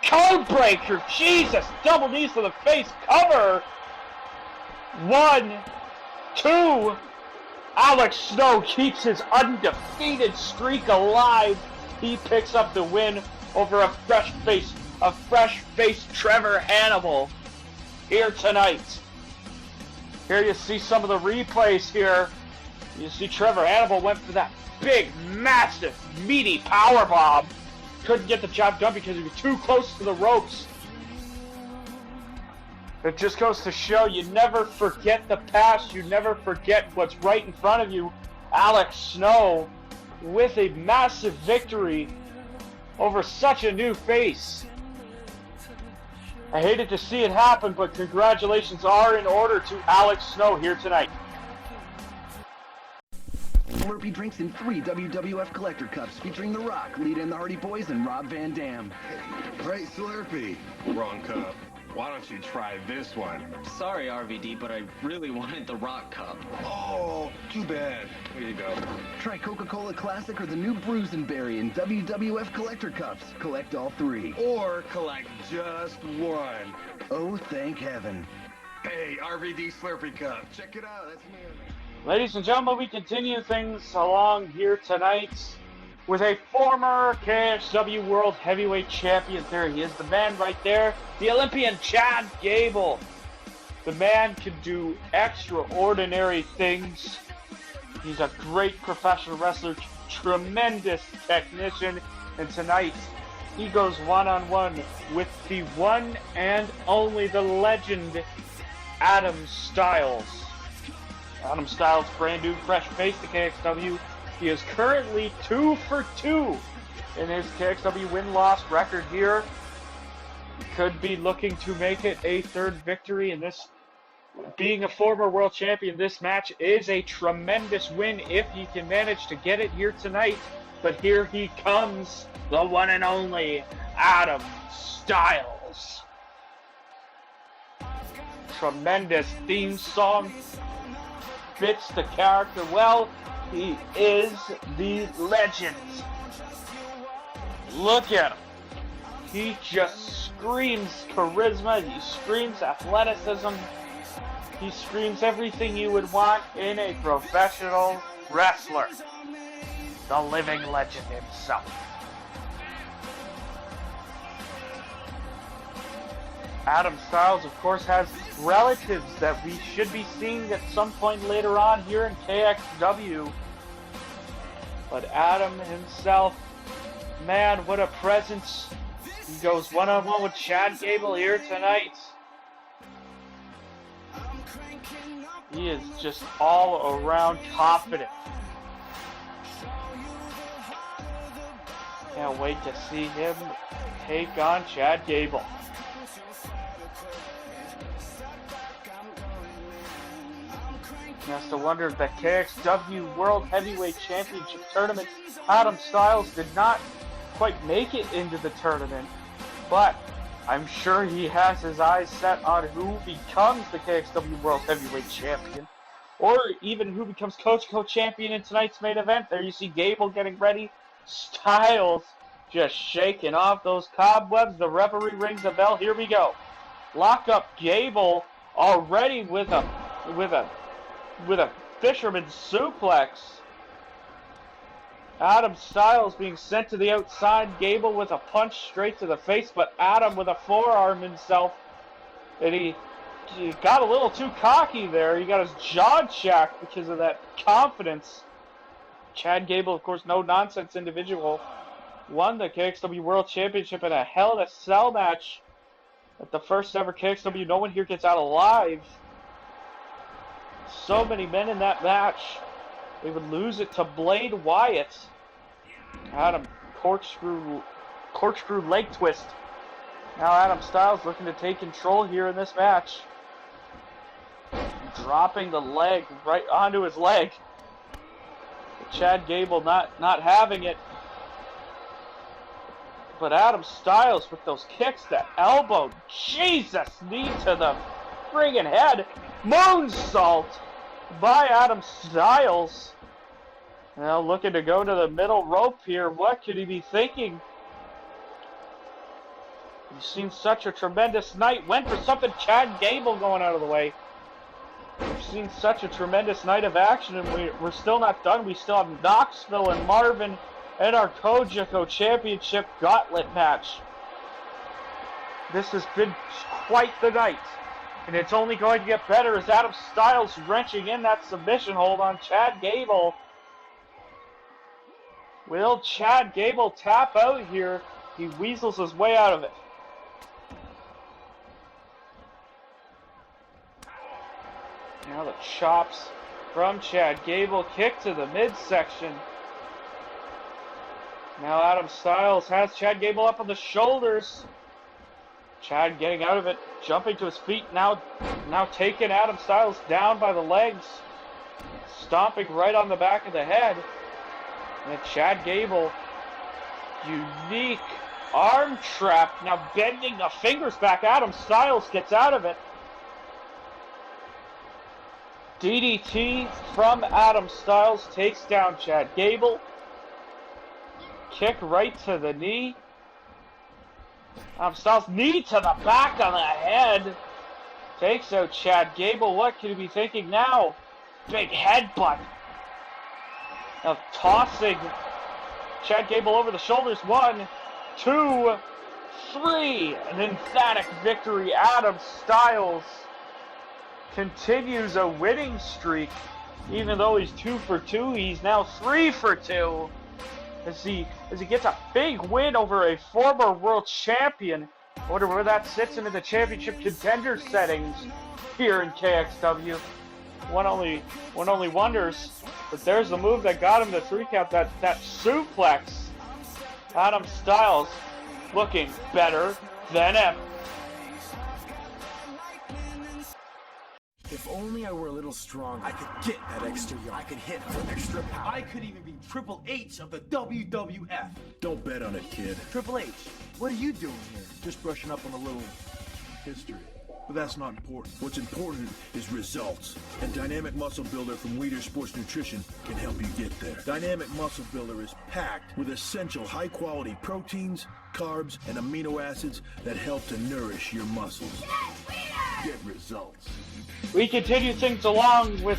Code breaker. Jesus. Double knees to the face. Cover. 1, 2. Alex Snow keeps his undefeated streak alive. He picks up the win over a fresh-faced Trevor Hannibal here tonight. Here you see some of the replays here. You see Trevor Hannibal went for that big, massive, meaty powerbomb. Couldn't get the job done because he was too close to the ropes. It just goes to show you never forget the past. You never forget what's right in front of you. Alex Snow with a massive victory over such a new face. I hated to see it happen, but congratulations are in order to Alex Snow here tonight. Slurpee drinks in 3 WWF Collector Cups featuring The Rock, Lita and the Hardy Boys, and Rob Van Dam. Right, Slurpee. Wrong cup. Why don't you try this one? Sorry, RVD, but I really wanted the Rock Cup. Oh, too bad. Here you go. Try Coca-Cola Classic or the new Bruisenberry in WWF Collector Cups. Collect all 3. Or collect just one. Oh, thank heaven. Hey, RVD Slurpee Cup. Check it out. That's me. Ladies and gentlemen, we continue things along here tonight with a former KXW World Heavyweight Champion. There he is, the man right there, the Olympian Chad Gable. The man can do extraordinary things. He's a great professional wrestler, tremendous technician, and tonight he goes one-on-one with the one and only, the legend, Adam Styles. Adam Styles, brand new, fresh face to KXW. He is currently 2 for 2 in his KXW win-loss record here. He could be looking to make it a 3rd victory in this. Being a former world champion, this match is a tremendous win if he can manage to get it here tonight. But here he comes, the one and only Adam Styles. Tremendous theme song. fits the character well. He is the legend. Look at him. He just screams charisma. He screams athleticism. He screams everything you would want in a professional wrestler. The living legend himself. Adam Styles, of course, has relatives that we should be seeing at some point later on here in KXW. But Adam himself, man, what a presence. He goes one-on-one with Chad Gable here tonight. He is just all around confident. Can't wait to see him take on Chad Gable. He has to wonder if the KXW World Heavyweight Championship Tournament, Adam Styles did not quite make it into the tournament, but I'm sure he has his eyes set on who becomes the KXW World Heavyweight Champion, or even who becomes Cogeco Champion in tonight's main event. There you see Gable getting ready, Styles just shaking off those cobwebs. The referee rings the bell. Here we go. Lock up Gable already with a fisherman's suplex. Adam Styles being sent to the outside. Gable with a punch straight to the face, but Adam with a forearm himself. And he got a little too cocky there. He got his jaw jacked because of that confidence. Chad Gable, of course, no nonsense individual, won the KXW World Championship in a Hell in a Cell match at the first ever KXW. No one here gets out alive. So many men in that match. They would lose it to Blade Wyatt. Adam corkscrew leg twist. Now Adam Styles looking to take control here in this match. Dropping the leg right onto his leg. Chad Gable not having it. But Adam Styles with those kicks, that elbow, Jesus, knee to the friggin' head. Moonsault by Adam Styles. Now looking to go to the middle rope here. What could he be thinking? You've seen such a tremendous night. Went for something. Chad Gable going out of the way. We've seen such a tremendous night of action, and we're still not done. We still have Knoxville and Marvin and our Cogeco Championship gauntlet match. This has been quite the night, and it's only going to get better as Adam Styles wrenching in that submission hold on Chad Gable. Will Chad Gable tap out here? He weasels his way out of it. Now the chops from Chad Gable, kick to the midsection. Now Adam Styles has Chad Gable up on the shoulders. Chad getting out of it, jumping to his feet, now taking Adam Styles down by the legs, stomping right on the back of the head. And Chad Gable, unique arm trap, now bending the fingers back. Adam Styles gets out of it. DDT from Adam Styles takes down Chad Gable. Kick right to the knee. Adam Styles, knee to the back of the head. Takes out Chad Gable. What could he be thinking now? Big headbutt. Now tossing Chad Gable over the shoulders. 1, 2, 3. An emphatic victory. Adam Styles continues a winning streak. Even though he's 2 for 2, he's now 3 for 2. As he gets a big win over a former world champion. I wonder where that sits into the championship contender settings here in KXW. One only wonders. But there's the move that got him the 3 count, that suplex. Adam Styles looking better than ever. If only I were a little stronger, I could get that extra yard. I could hit with extra power. I could even be Triple H of the WWF. Don't bet on it, kid. Triple H, what are you doing here? Just brushing up on a little history. but that's not important. What's important is results. And Dynamic Muscle Builder from Leader Sports Nutrition can help you get there. Dynamic Muscle Builder is packed with essential high-quality proteins, carbs, and amino acids that help to nourish your muscles. Get results. We continue things along with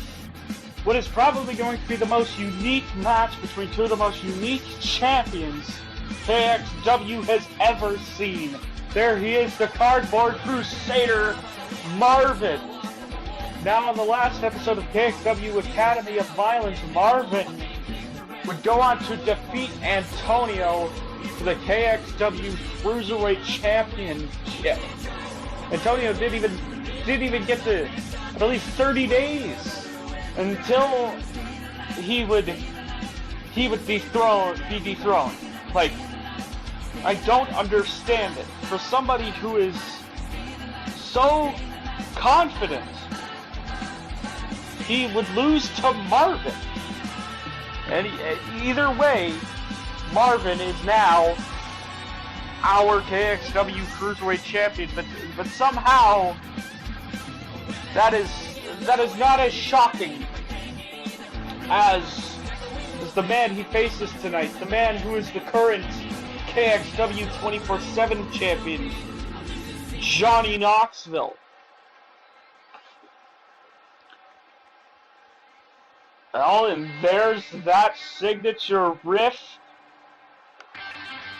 what is probably going to be the most unique match between two of the most unique champions KXW has ever seen. There he is, the cardboard Crusader, Marvin. Now on the last episode of KXW Academy of Violence, Marvin would go on to defeat Antonio for the KXW Cruiserweight Championship. Antonio didn't even get to, I believe, 30 days until he would be dethroned. Like, I don't understand it. For somebody who is so confident, he would lose to Marvin. And either way, Marvin is now our KXW Cruiserweight Champion, but somehow that is not as shocking as the man he faces tonight, the man who is the current KXW 24/7 champion, Johnny Knoxville. Oh, and there's that signature riff.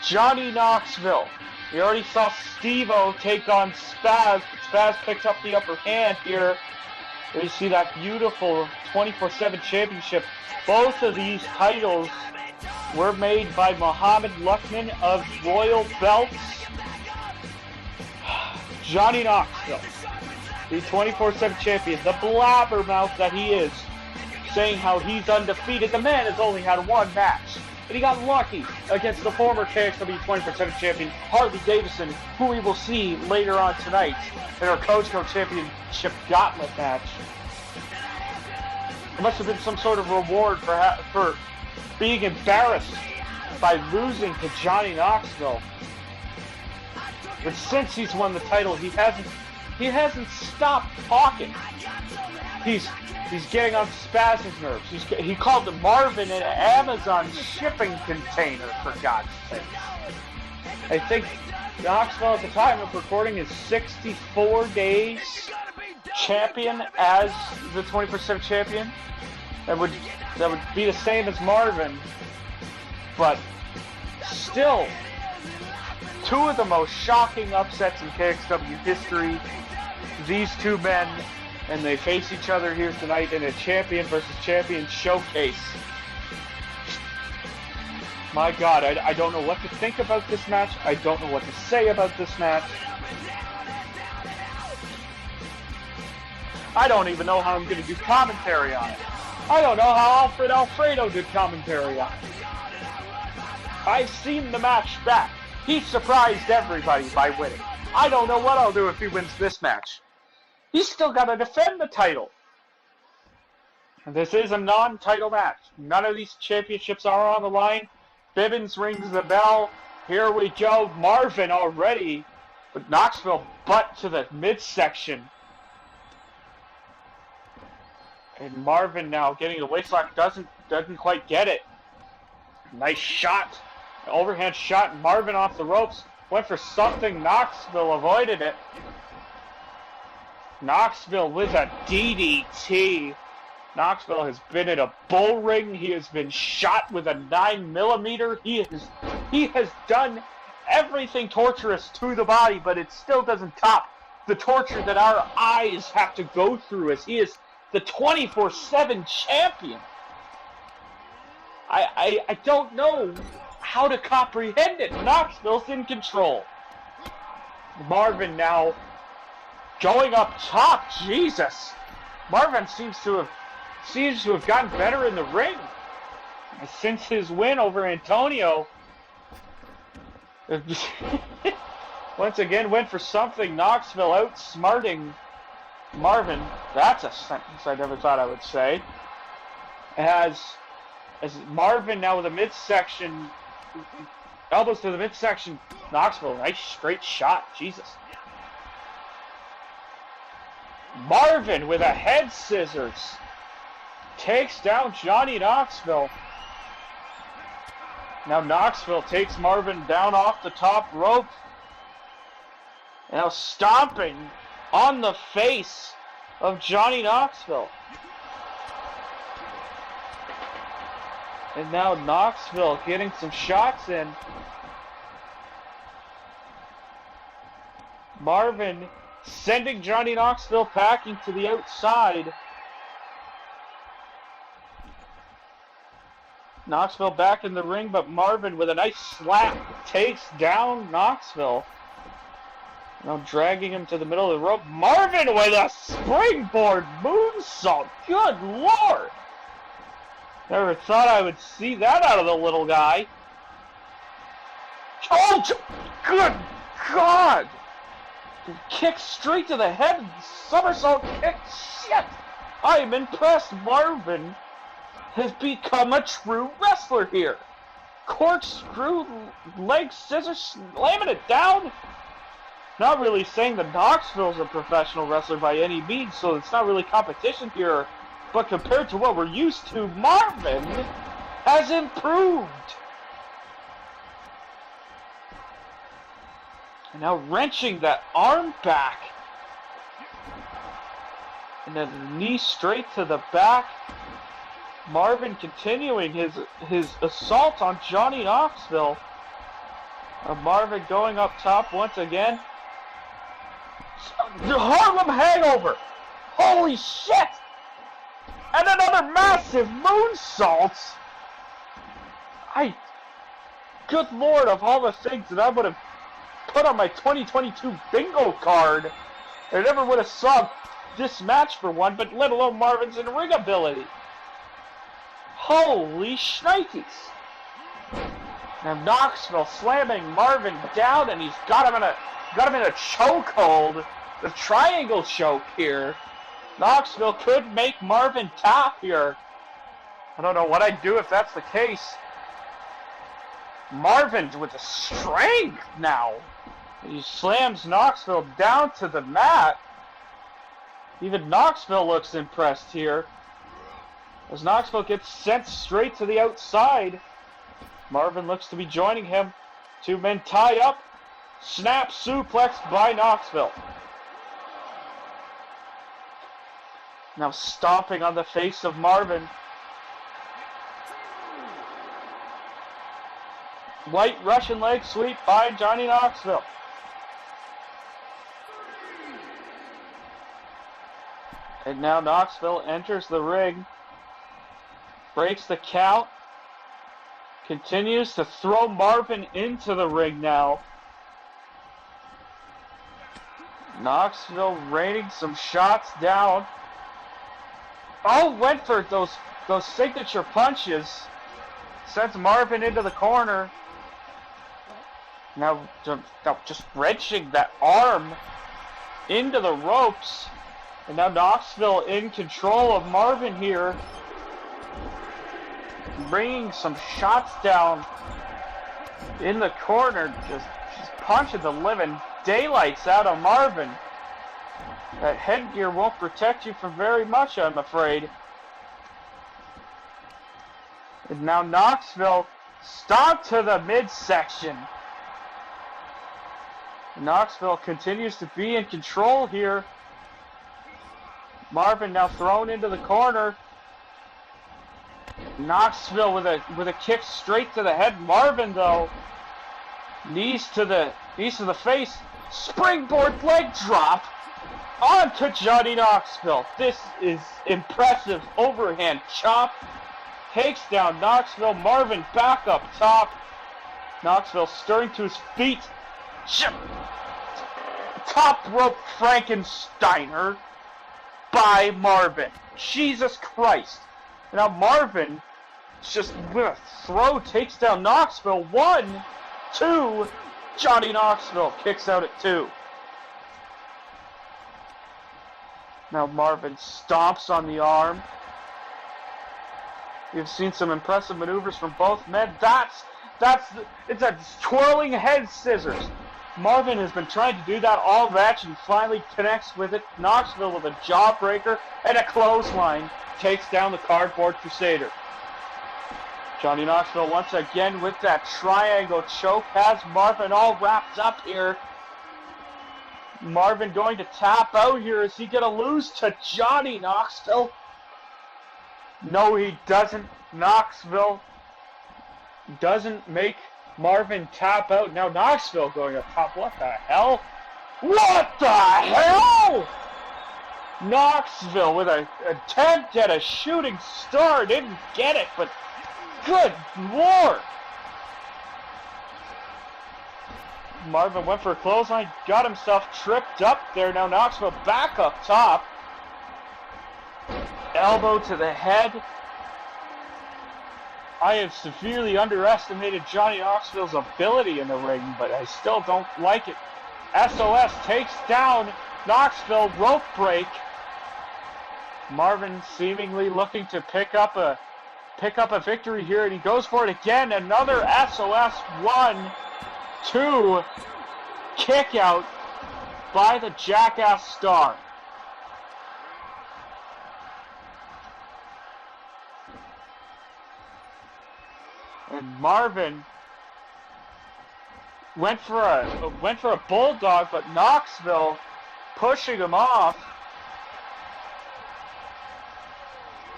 Johnny Knoxville. We already saw Steve-O take on Spazz. Spazz picked up the upper hand here. We see that beautiful 24/7 championship. Both of these titles were made by Muhammad Luckman of Royal Belts. Johnny Knoxville, the 24/7 champion, the blabbermouth that he is, saying how he's undefeated. The man has only had one match, and he got lucky against the former KXW 24/7 champion, Harley Davison, who we will see later on tonight in our Cogeco Championship gauntlet match. It must have been some sort of reward for being embarrassed by losing to Johnny Knoxville. But since he's won the title, he hasn't stopped talking. He's getting on Spazz's nerves. He called the Marvin an Amazon shipping container, for God's sake. I think Knoxville at the time of recording is 64 days champion as the 24/7 champion. That would be the same as Marvin, but still, two of the most shocking upsets in KXW history. These two men, and they face each other here tonight in a champion versus champion showcase. My God, I don't know what to think about this match. I don't know what to say about this match. I don't even know how I'm going to do commentary on it. I don't know how Alfred Alfredo did commentary on it. I've seen the match back. He surprised everybody by winning. I don't know what I'll do if he wins this match. He's still got to defend the title. And this is a non-title match. None of these championships are on the line. Bibbins rings the bell. Here we go. Marvin already with Knoxville butt to the midsection. And Marvin now getting the waistlock, doesn't quite get it. Nice shot. Overhand shot. Marvin off the ropes. Went for something. Knoxville avoided it. Knoxville with a DDT. Knoxville has been in a bull ring. He has been shot with a 9mm. He has done everything torturous to the body, but it still doesn't top the torture that our eyes have to go through as he is the 24/7 champion. I don't know how to comprehend it. Knoxville's in control. Marvin now going up top. Jesus. Marvin seems to have gotten better in the ring since his win over Antonio. Once again went for something. Knoxville outsmarting Marvin. That's a sentence I never thought I would say. As Marvin now with a midsection, elbows to the midsection. Knoxville, nice straight shot. Jesus. Marvin with a head scissors takes down Johnny Knoxville. Now Knoxville takes Marvin down off the top rope. Now stomping on the face of Johnny Knoxville. And now Knoxville getting some shots in. Marvin sending Johnny Knoxville packing to the outside. Knoxville back in the ring, but Marvin with a nice slap takes down Knoxville. Now dragging him to the middle of the rope. Marvin with a springboard moonsault. Good Lord. Never thought I would see that out of the little guy. Oh, good God. Kick straight to the head. Somersault kick. Shit. I am impressed. Marvin has become a true wrestler here. Corkscrew, leg scissors, slamming it down. Not really saying that Knoxville's a professional wrestler by any means, so it's not really competition here. But compared to what we're used to, Marvin has improved. And now wrenching that arm back. And then the knee straight to the back. Marvin continuing his assault on Johnny Knoxville. Marvin going up top once again. The Harlem Hangover! Holy shit! And another massive moonsault! Good Lord, of all the things that I would have put on my 2022 bingo card, I never would have saw this match for one, but let alone Marvin's in-ring ability. Holy shnikes! Now Knoxville slamming Marvin down, and he's got him in a chokehold, the triangle choke here. Knoxville could make Marvin tap here. I don't know what I'd do if that's the case. Marvin with the strength now. He slams Knoxville down to the mat. Even Knoxville looks impressed here. As Knoxville gets sent straight to the outside. Marvin looks to be joining him. Two men tie up. Snap suplex by Knoxville. Now stomping on the face of Marvin. White Russian leg sweep by Johnny Knoxville. And now Knoxville enters the ring. Breaks the count. Continues to throw Marvin into the ring now. Knoxville raining some shots down. Oh, went for those signature punches. Sends Marvin into the corner. Now just wrenching that arm into the ropes. And now Knoxville in control of Marvin here. Bringing some shots down in the corner. Just punching the living daylights out of Marvin. That headgear won't protect you from very much, I'm afraid. And now Knoxville stomped to the midsection. Knoxville continues to be in control here. Marvin now thrown into the corner. Knoxville with a kick straight to the head. Marvin though, knees to the face. Springboard leg drop onto Johnny Knoxville. This is impressive overhand chop. Takes down Knoxville. Marvin back up top. Knoxville stirring to his feet. Top rope Frankensteiner by Marvin. Jesus Christ. Now Marvin just with a throw takes down Knoxville. 1, 2. Johnny Knoxville kicks out at 2. Now Marvin stomps on the arm. We've seen some impressive maneuvers from both men. It's a twirling head scissors. Marvin has been trying to do that all match and finally connects with it. Knoxville with a jawbreaker and a clothesline takes down the cardboard Crusader. Johnny Knoxville once again with that triangle choke has Marvin all wrapped up here. Marvin going to tap out here. Is he going to lose to Johnny Knoxville? No, he doesn't. Knoxville doesn't make Marvin tap out. Now Knoxville going up top. What the hell? What the hell? Knoxville with an attempt at a shooting star. Didn't get it, but good Lord. Marvin went for a clothesline, got himself tripped up there. Now Knoxville back up top. Elbow to the head. I have severely underestimated Johnny Knoxville's ability in the ring, but I still don't like it. SOS takes down Knoxville, rope break. Marvin seemingly looking to pick up a victory here, and he goes for it again. Another SOS 1, 2 kick out by the Jackass Star. And Marvin went for a bulldog, but Knoxville pushing him off.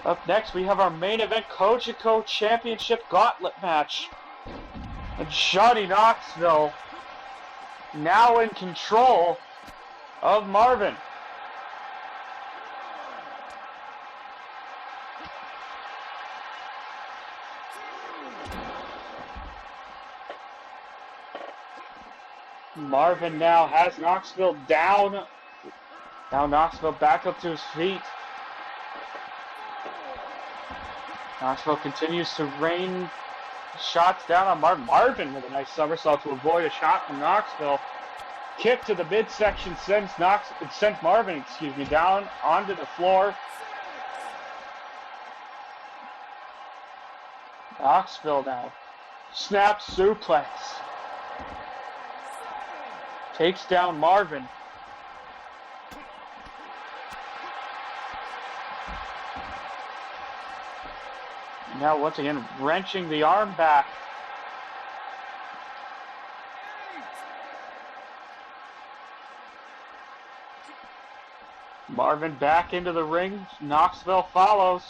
Up next, we have our main event Cogeco Championship Gauntlet match. And Johnny Knoxville now in control of Marvin. Marvin now has Knoxville down. Now Knoxville back up to his feet. Knoxville continues to rain shots down on Marvin. Marvin with a nice somersault to avoid a shot from Knoxville. Kick to the midsection sends Marvin, down onto the floor. Knoxville now. Snap suplex. Takes down Marvin. Now once again wrenching the arm back. Marvin back into the ring. Knoxville follows.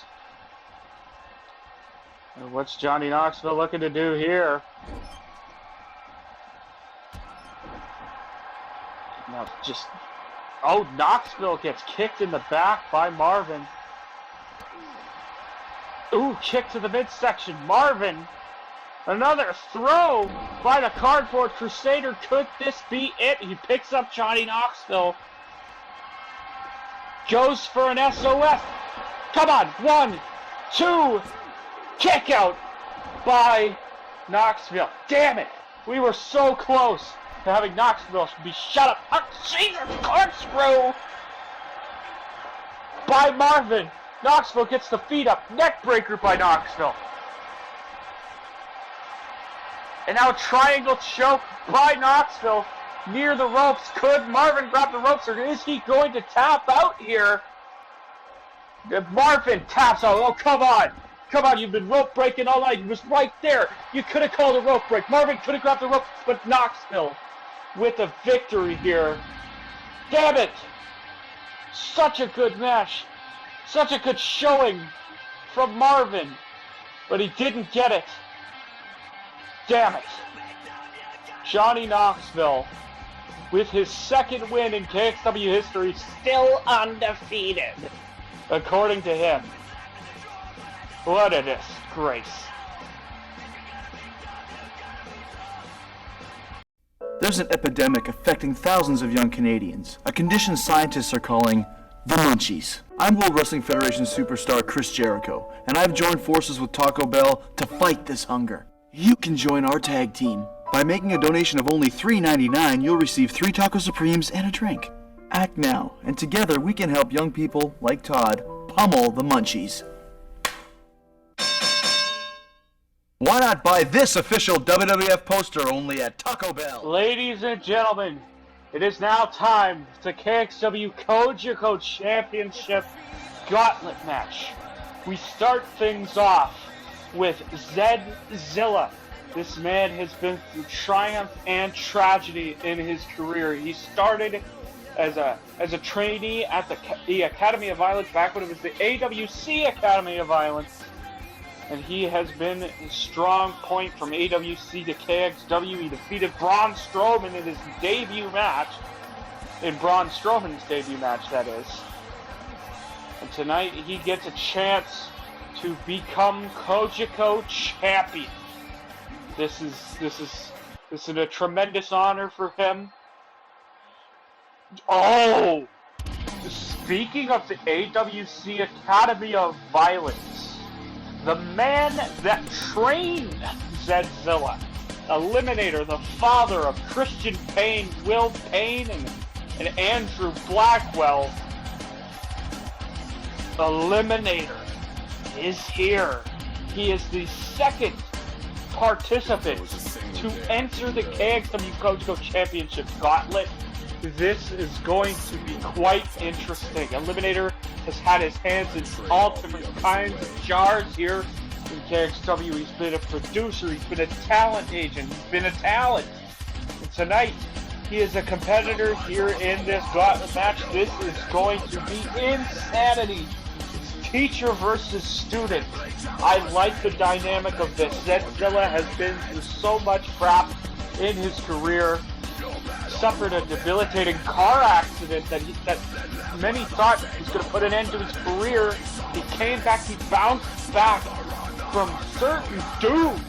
And what's Johnny Knoxville looking to do here? Now just... Oh, Knoxville gets kicked in the back by Marvin. Ooh, kick to the midsection. Marvin. Another throw by the cardboard Crusader. Could this be it? He picks up Johnny Knoxville. Goes for an SOS. Come on. 1, 2. Kick out by Knoxville. Damn it. We were so close to having Knoxville be shut up. Oh, Jesus, corkscrew by Marvin. Knoxville gets the feet up. Neck breaker by Knoxville. And now a triangle choke by Knoxville near the ropes. Could Marvin grab the ropes, or is he going to tap out here? Marvin taps out. Oh, come on. Come on, you've been rope breaking all night. He was right there. You could have called a rope break. Marvin could have grabbed the rope, but Knoxville with a victory here. Damn it. Such a good match. Such a good showing from Marvin, but he didn't get it. Damn it. Johnny Knoxville, with his second win in KXW history, still undefeated, according to him. What a disgrace. There's an epidemic affecting thousands of young Canadians, a condition scientists are calling the Munchies. I'm World Wrestling Federation superstar Chris Jericho, and I've joined forces with Taco Bell to fight this hunger. You can join our tag team. By making a donation of only $3.99, you'll receive 3 Taco Supremes and a drink. Act now, and together we can help young people, like Todd, pummel the Munchies. Why not buy this official WWF poster only at Taco Bell? Ladies and gentlemen, it is now time for the KXW Cogeco Championship Gauntlet match. We start things off with ZedZilla. This man has been through triumph and tragedy in his career. He started as a trainee at the Academy of Violence back when it was the AWC Academy of Violence. And he has been a strong point from AWC to KXW. He defeated Braun Strowman in his debut match. In Braun Strowman's debut match, that is. And tonight he gets a chance to become Cogeco champion. This is a tremendous honor for him. Oh! Speaking of the AWC Academy of Violence, the man that trained ZedZilla, Eliminator, the father of Christian Payne, Will Payne, and Andrew Blackwell, Eliminator is here. He is the second participant to enter the KXW Cogeco Championship Gauntlet. This is going to be quite interesting. Eliminator has had his hands in all different kinds of jars here in KXW. He's been a producer, he's been a talent agent, he's been a talent. And tonight, he is a competitor here in this Gauntlet match. This is going to be insanity. It's teacher versus student. I like the dynamic of this. ZedZilla has been through so much crap in his career. Suffered a debilitating car accident that many thought was going to put an end to his career. He came back, he bounced back from certain doom.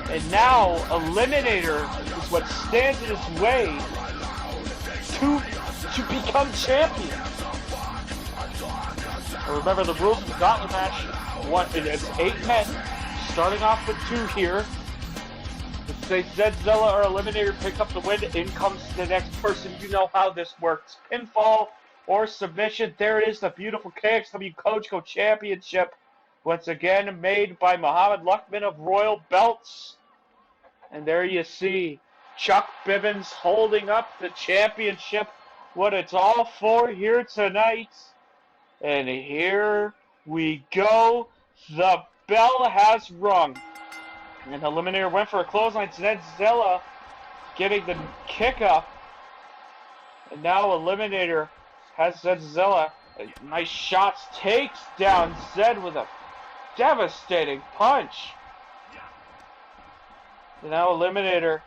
And now Eliminator is what stands in his way to become champion. Remember the rules of the Gauntlet match. It's 8 men, starting off with 2 here. Let's say ZedZilla or Eliminator pick up the win, in comes the next person. You know how this works. Pinfall or submission. There it is, the beautiful KXW Cogeco Championship. Once again, made by Muhammad Luckman of Royal Belts. And there you see Chuck Bibbins holding up the championship. What it's all for here tonight. And here we go. The bell has rung. And Eliminator went for a clothesline. ZedZilla getting the kick up. And now Eliminator has ZedZilla. Nice shots. Takes down Zed with a devastating punch. And now Eliminator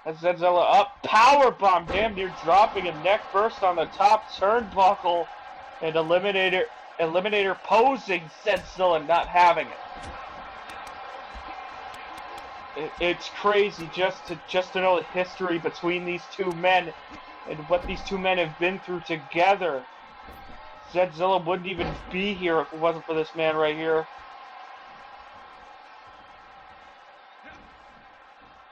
has ZedZilla up. Powerbomb, damn near dropping a neck burst on the top turnbuckle. And Eliminator posing ZedZilla not having it. It's crazy just to know the history between these two men and what these two men have been through together. ZedZilla wouldn't even be here if it wasn't for this man right here.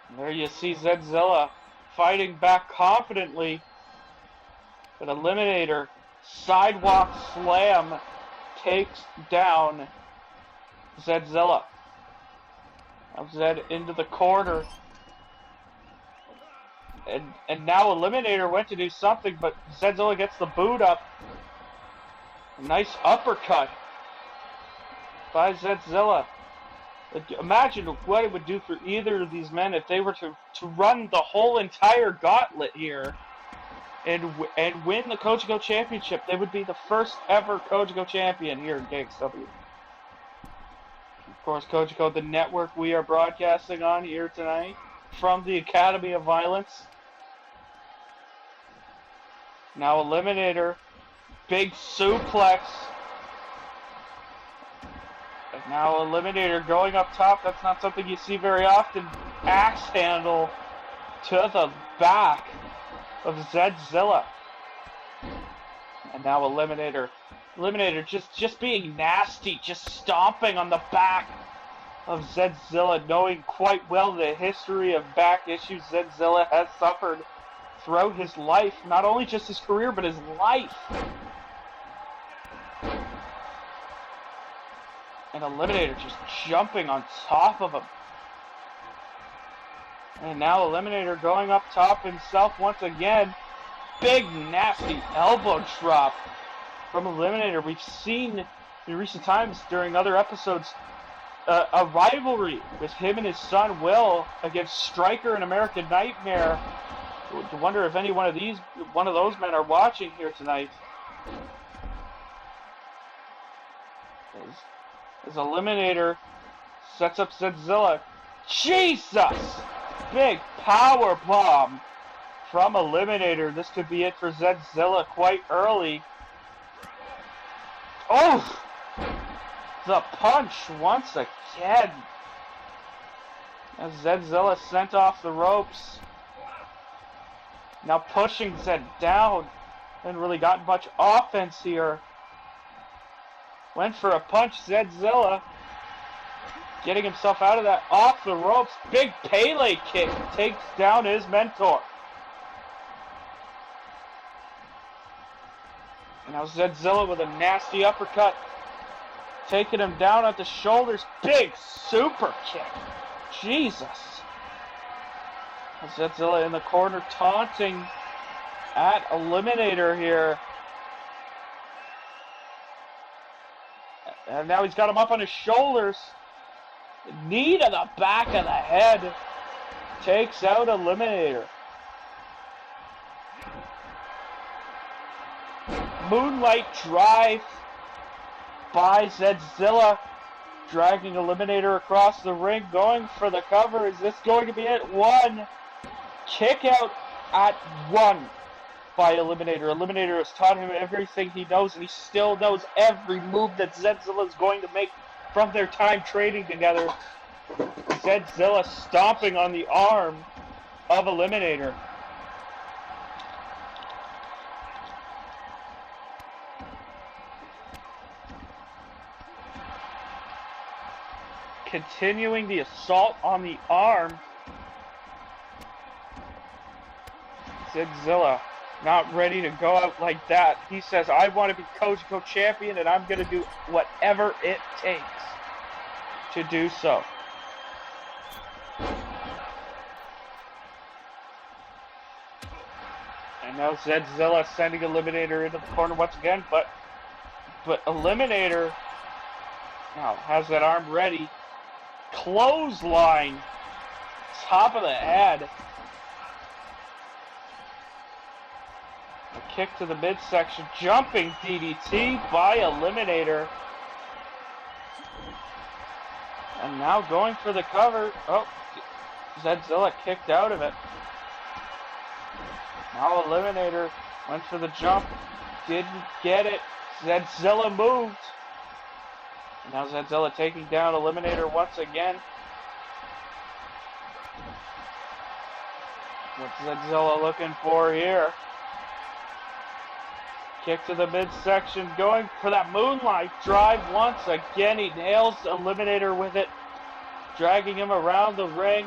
And there you see ZedZilla fighting back confidently. But Eliminator sidewalk slam takes down ZedZilla. Zed into the corner. And now Eliminator went to do something, but ZedZilla gets the boot up. A nice uppercut by ZedZilla. Imagine what it would do for either of these men if they were to run the whole entire gauntlet here and win the Cogeco Championship. They would be the first ever Cogeco champion here in KXW. Of course, Cogeco, the network we are broadcasting on here tonight from the Academy of Violence. Now Eliminator, big suplex. And now Eliminator going up top. That's not something you see very often. Axe handle to the back of ZedZilla. And now Eliminator just being nasty, just stomping on the back of ZedZilla, knowing quite well the history of back issues ZedZilla has suffered throughout his life, not only just his career, but his life. And Eliminator just jumping on top of him. And now Eliminator going up top himself once again. Big, nasty elbow drop from Eliminator. We've seen in recent times during other episodes a rivalry with him and his son Will against Striker and American Nightmare. I wonder if any one of those men are watching here tonight. As Eliminator sets up ZedZilla. Jesus! Big power bomb from Eliminator. This could be it for ZedZilla quite early. Oh! The punch once again. As ZedZilla sent off the ropes. Now pushing Zed down. Hasn't really gotten much offense here. Went for a punch, ZedZilla. Getting himself out of that, off the ropes. Big Pele kick takes down his mentor. And now ZedZilla with a nasty uppercut. Taking him down at the shoulders. Big super kick. Jesus. ZedZilla in the corner taunting at Eliminator here. And now he's got him up on his shoulders. Knee to the back of the head. Takes out Eliminator. Moonlight drive by ZedZilla. Dragging Eliminator across the ring. Going for the cover. Is this going to be it? One. Kick out at one by Eliminator. Eliminator has taught him everything he knows, and he still knows every move that ZedZilla is going to make from their time training together. ZedZilla stomping on the arm of Eliminator. Continuing the assault on the arm. ZedZilla not ready to go out like that. He says, I want to be Cogeco champion, and I'm going to do whatever it takes to do so. And now ZedZilla sending Eliminator into the corner once again, but Eliminator now has that arm ready. Clothesline, top of the head. A kick to the midsection, jumping DDT by Eliminator. And now going for the cover. Oh, ZedZilla kicked out of it. Now Eliminator went for the jump, didn't get it. ZedZilla moved. And now ZedZilla taking down Eliminator once again. What's ZedZilla looking for here? Kick to the midsection, going for that moonlight drive once again. He nails Eliminator with it, dragging him around the ring.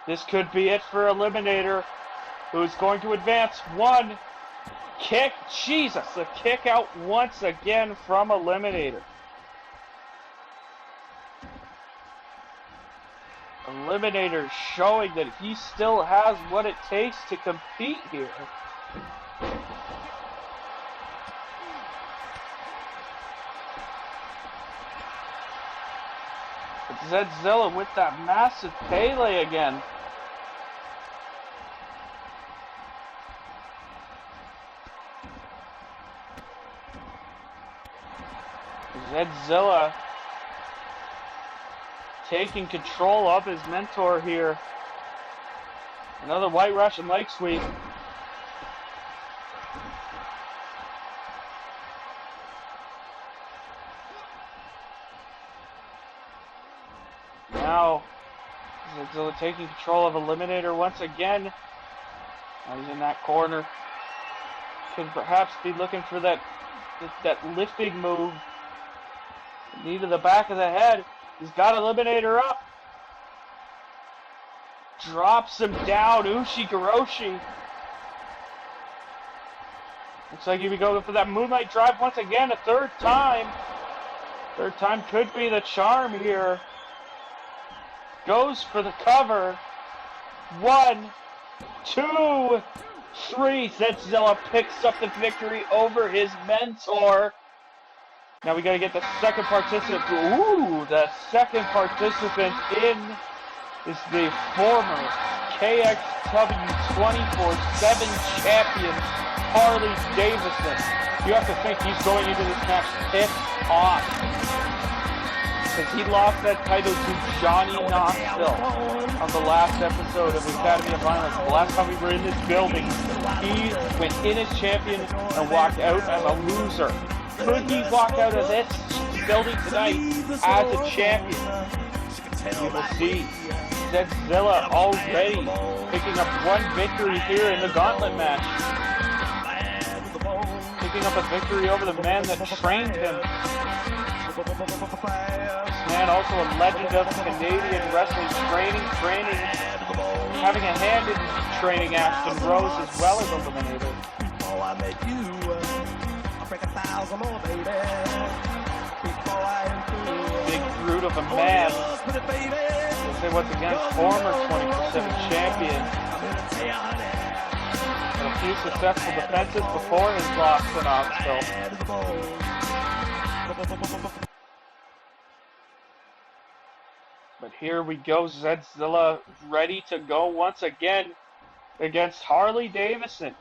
This could be it for Eliminator, who's going to advance. One kick, Jesus, the kick out once again from Eliminator. Eliminator showing that he still has what it takes to compete here. ZedZilla with that massive Pele again. ZedZilla taking control of his mentor here. Another White Russian leg sweep. Now, ZedZilla taking control of Eliminator once again. Now he's in that corner. Could perhaps be looking for that lifting move. Knee to the back of the head. He's got Eliminator up. Drops him down. Ushi-Goroshi. Looks like he'll be going for that moonlight drive once again, a third time. Third time could be the charm here. Goes for the cover. 1, 2, 3. ZedZilla picks up the victory over his mentor. Now we gotta get the second participant. Ooh, the second participant in is the former KXW 24/7 champion, Harley Davison. You have to think he's going into this match pissed off, because he lost that title to Johnny Knoxville on the last episode of Academy of Violence. The last time we were in this building, he went in as champion and walked out as a loser. Could he walk out of this building tonight as a champion? We will see. ZedZilla already picking up one victory here in the gauntlet match. Picking up a victory over the man that trained him. This man also a legend of Canadian wrestling training, having a hand in training Ashton Rose as well as Eliminator. Big brute of a man. We'll say once again, former 24/7 champion. And a few successful defenses before his loss to Knoxville. But here we go, ZedZilla ready to go once again against Harley Davison.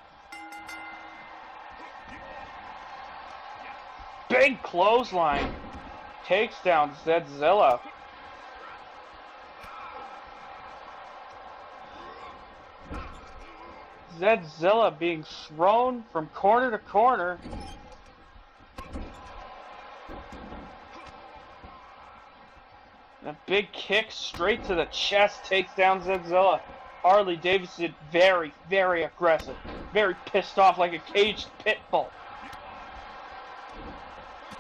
Big clothesline takes down ZedZilla. ZedZilla being thrown from corner to corner. A big kick straight to the chest takes down ZedZilla. Harley Davison very, very aggressive. Very pissed off like a caged pit bull.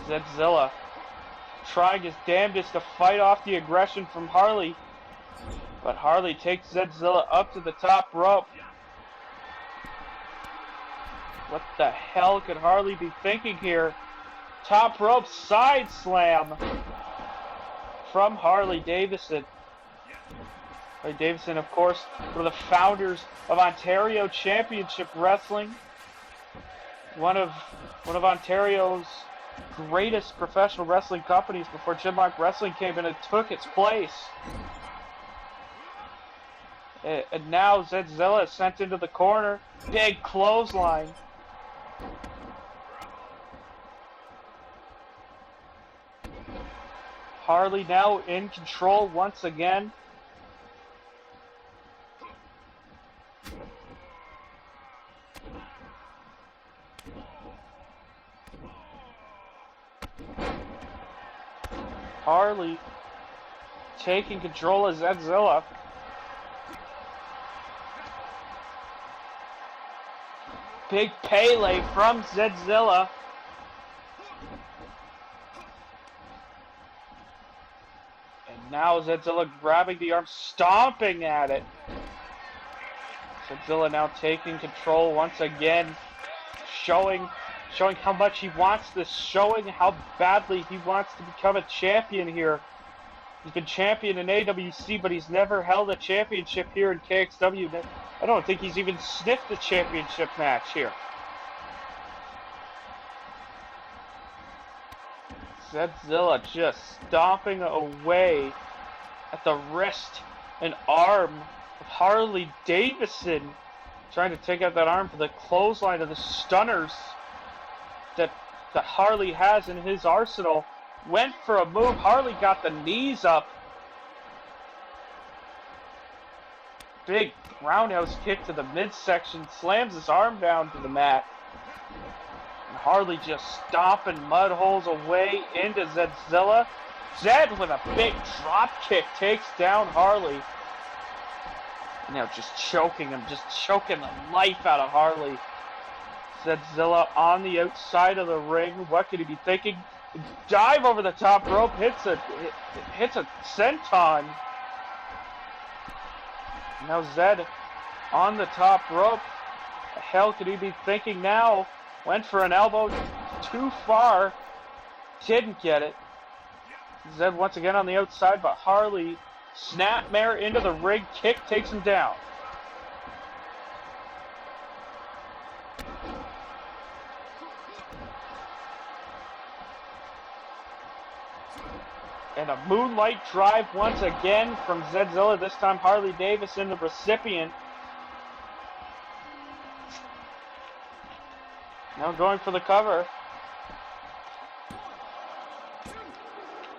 ZedZilla trying his damnedest to fight off the aggression from Harley. But Harley takes ZedZilla up to the top rope. What the hell could Harley be thinking here? Top rope side slam from Harley Davison. Harley Davison, of course, one of the founders of Ontario Championship Wrestling. One of Ontario's greatest professional wrestling companies before Gymlock Wrestling came in and took its place. And now ZedZilla is sent into the corner. Big clothesline. Harley now in control once again. Harley taking control of ZedZilla. Big Pele from ZedZilla. And now ZedZilla grabbing the arm, stomping at it. ZedZilla now taking control once again, showing how much he wants this, showing how badly he wants to become a champion here. He's been champion in AWC, but he's never held a championship here in KXW. I don't think he's even sniffed a championship match here. ZedZilla just stomping away at the wrist and arm of Harley Davison, trying to take out that arm for the clothesline of the stunners that Harley has in his arsenal. Went for a move. Harley got the knees up. Big roundhouse kick to the midsection. Slams his arm down to the mat. And Harley just stomping mud holes away into ZedZilla. Zed with a big drop kick takes down Harley. Now just choking him. Just choking the life out of Harley. ZedZilla on the outside of the ring. What could he be thinking? Dive over the top rope, hits a senton. Now Zed on the top rope. The hell could he be thinking now? Went for an elbow too far. Didn't get it. Zed once again on the outside, but Harley snapmare into the rig kick takes him down. And a moonlight drive once again from ZedZilla. This time Harley Davison, the recipient. Now going for the cover.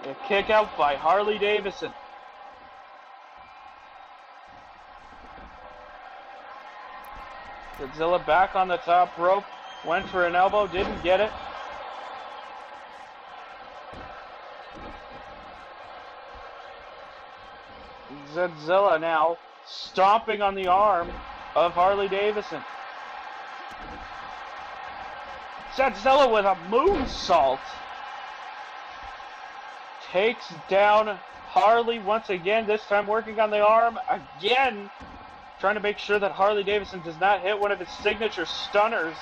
A kick out by Harley Davison. ZedZilla back on the top rope. Went for an elbow, didn't get it. ZedZilla now stomping on the arm of Harley Davison. ZedZilla with a moonsault. Takes down Harley once again, this time working on the arm again. Trying to make sure that Harley Davison does not hit one of his signature stunners.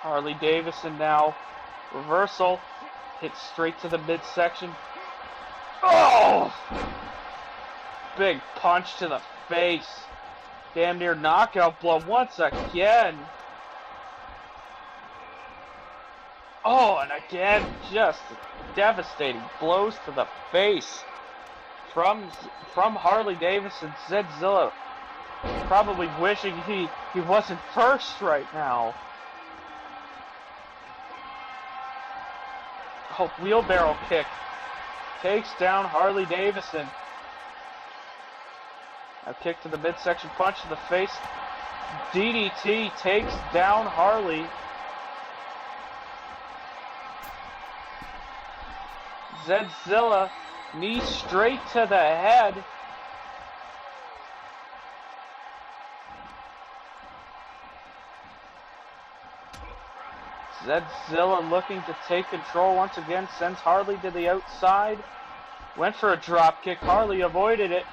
Harley Davison now, reversal, hits straight to the midsection. Oh! Big punch to the face. Damn near knockout blow once again. Oh, and again, just devastating blows to the face from Harley Davison. ZedZilla probably wishing he wasn't first right now. Oh, wheelbarrow kick takes down Harley Davison. A kick to the midsection, punch to the face. DDT takes down Harley. ZedZilla, knee straight to the head. ZedZilla looking to take control once again, sends Harley to the outside. Went for a drop kick, Harley avoided it.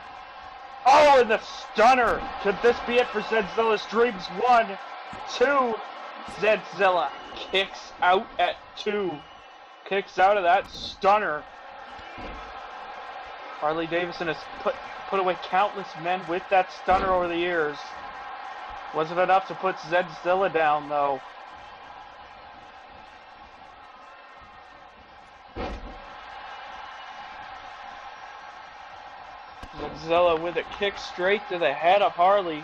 Oh, and the stunner! Could this be it for ZedZilla's dreams? 1, 2. ZedZilla kicks out at 2. Kicks out of that stunner. Harley Davison has put away countless men with that stunner over the years. Wasn't enough to put ZedZilla down, though. ZedZilla with a kick straight to the head of Harley.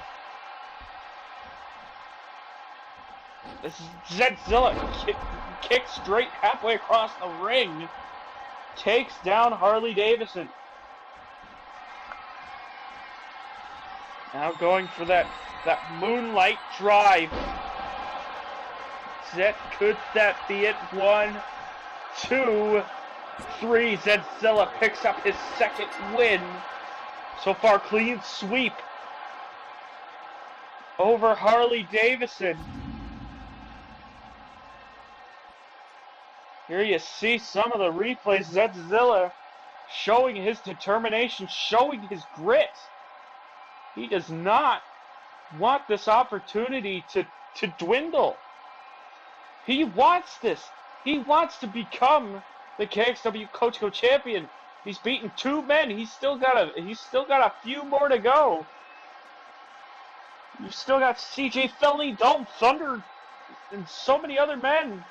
This is ZedZilla kick straight halfway across the ring. Takes down Harley Davison. Now going for that moonlight drive. Could that be it? 1, 2, 3. ZedZilla picks up his second win. So far, clean sweep over Harley Davison. Here you see some of the replays. ZedZilla showing his determination, showing his grit. He does not want this opportunity to dwindle. He wants this. He wants to become the KXW Cogeco champion. He's beaten 2 men. He's still got a few more to go. You've still got CJ Felony, Dalton Thunder, and so many other men.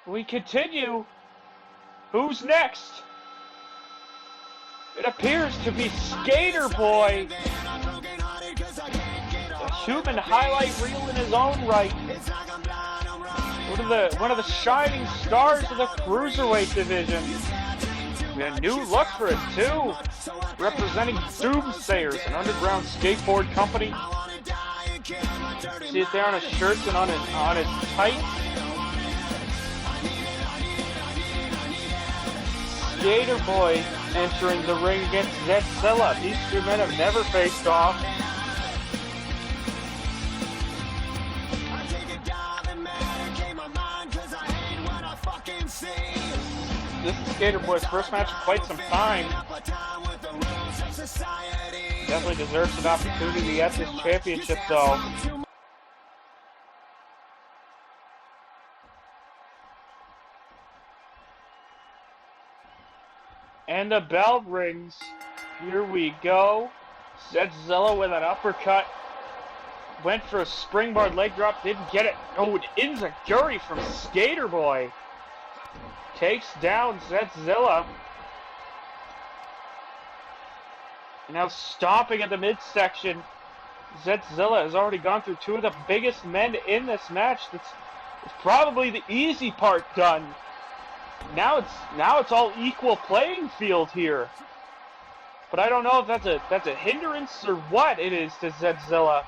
We continue. Who's next? It appears to be Sk8Ter Boii. A human highlight reel in his own right. One of the shining stars of the Cruiserweight division. We got a new look for it too. Representing Doomsayers, an underground skateboard company. See it there on his shirts and on his tights. Sk8Ter Boii entering the ring against ZedZilla. These 2 men have never faced off. this is Sk8Ter Boii's first match in quite some time. Definitely deserves an opportunity at this championship, though. And the bell rings. Here we go. ZedZilla with an uppercut. Went for a springboard leg drop, didn't get it. Oh, an enziguri from Sk8Ter Boii. Takes down ZedZilla. Now stomping at the midsection. ZedZilla has already gone through two of the biggest men in this match. It's probably the easy part done. Now it's all equal playing field here. But I don't know if that's a hindrance or what it is to ZedZilla.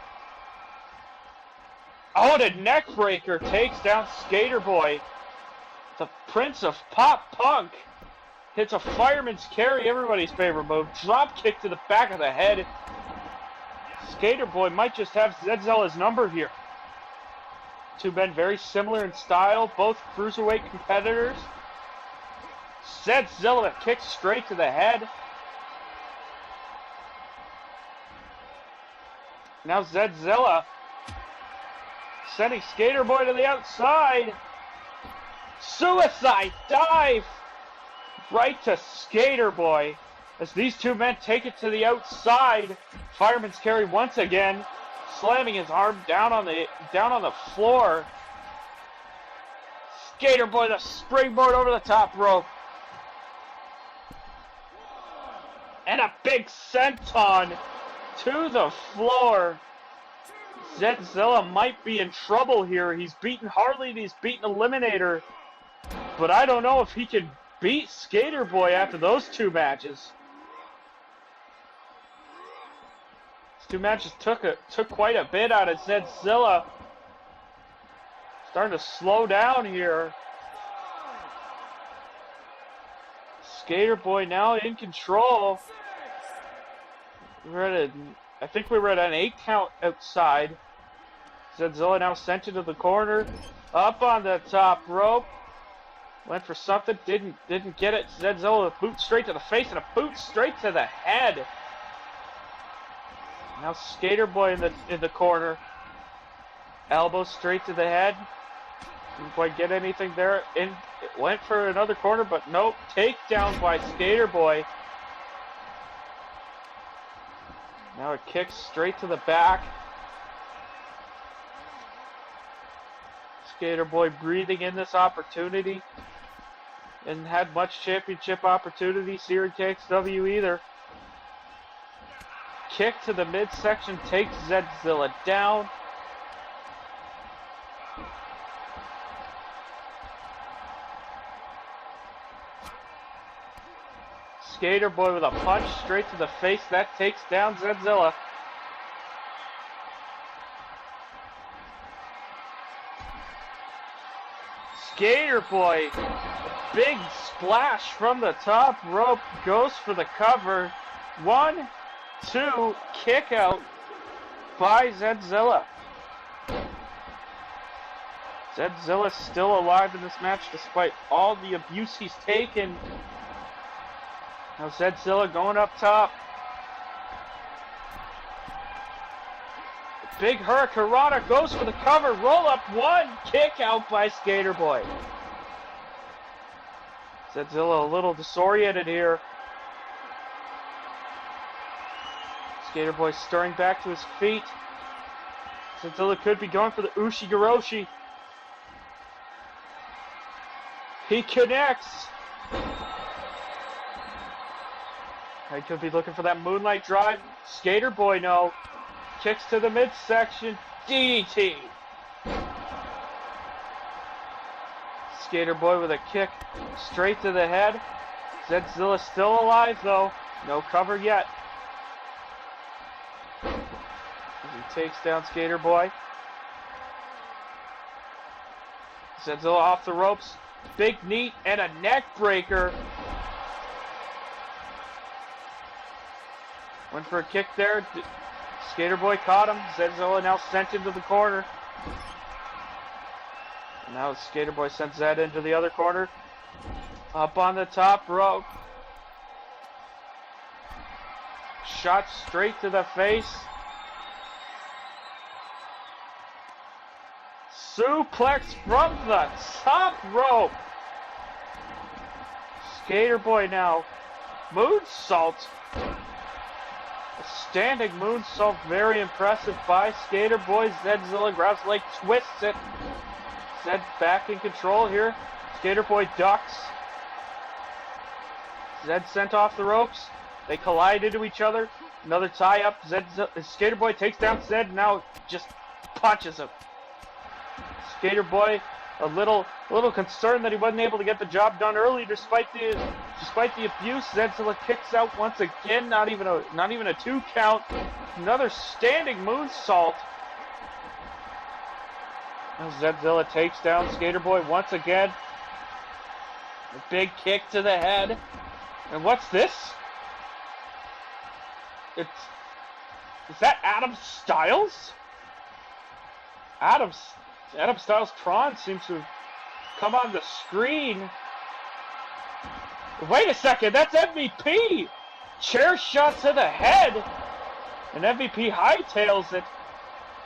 Oh, and a neck breaker takes down Sk8Ter Boii. The Prince of Pop Punk hits a fireman's carry, everybody's favorite move. Drop kick to the back of the head. Sk8Ter Boii might just have ZedZilla's number here. Two men very similar in style, both cruiserweight competitors. ZedZilla kicks straight to the head. Now ZedZilla sending Sk8Ter Boii to the outside. Suicide dive right to Sk8Ter Boii as these two men take it to the outside. Fireman's carry once again, slamming his arm down on the floor. Sk8Ter Boii the springboard over the top rope. And a big senton to the floor. ZedZilla might be in trouble here. He's beaten Harley and he's beaten Eliminator. But I don't know if he can beat Sk8Ter Boii after those two matches. These two matches took quite a bit out of ZedZilla. Starting to slow down here. Sk8Ter Boii now in control. I think we were at an 8 count outside. ZedZilla now sent into the corner. Up on the top rope. Went for something, didn't get it. ZedZilla a boot straight to the face and a boot straight to the head. Now Sk8Ter Boii in the corner. Elbow straight to the head. Didn't quite get anything there. It went for another corner, but nope. Takedown by Sk8Ter Boii. Now it kicks straight to the back. Sk8Ter Boii breathing in this opportunity. Hasn't had much championship opportunities here in KXW either. Kick to the midsection takes ZedZilla down. Sk8Ter Boii with a punch straight to the face. That takes down ZedZilla. Sk8Ter Boii, big splash from the top rope, goes for the cover. 1, 2, kick out by ZedZilla. ZedZilla's still alive in this match despite all the abuse he's taken. Now ZedZilla going up top. Big Hurricanrana goes for the cover. Roll up 1. Kick out by Sk8Ter Boii. ZedZilla a little disoriented here. Sk8Ter Boii stirring back to his feet. ZedZilla could be going for the Ushigoroshi. He connects. He could be looking for that moonlight drive. Sk8Ter Boii, no. Kicks to the midsection. DDT. Sk8Ter Boii with a kick straight to the head. ZedZilla still alive though. No cover yet. As he takes down Sk8Ter Boii. ZedZilla off the ropes. Big knee and a neck breaker. Went for a kick there. Sk8Ter Boii caught him. ZedZilla now sent into the corner. And now Sk8Ter Boii sends Zed into the other corner. Up on the top rope. Shot straight to the face. Suplex from the top rope. Sk8Ter Boii now. Moonsault. A standing moonsault. Very impressive by Sk8Ter Boii. ZedZilla grabs the leg, twists it. Zed back in control here. Sk8Ter Boii ducks. Zed sent off the ropes. They collide into each other. Another tie up. Sk8Ter Boii takes down Zed. Now just punches him. Sk8Ter Boii a little concerned that he wasn't able to get the job done early despite the abuse. ZedZilla kicks out once again. Not even a 2 count. Another standing moonsault. Now ZedZilla takes down Sk8Ter Boii once again. A big kick to the head. And what's this? Is that Adam Styles? Adam Styles' Tron seems to have come on the screen. Wait a second, that's MVP! Chair shot to the head, and MVP hightails it.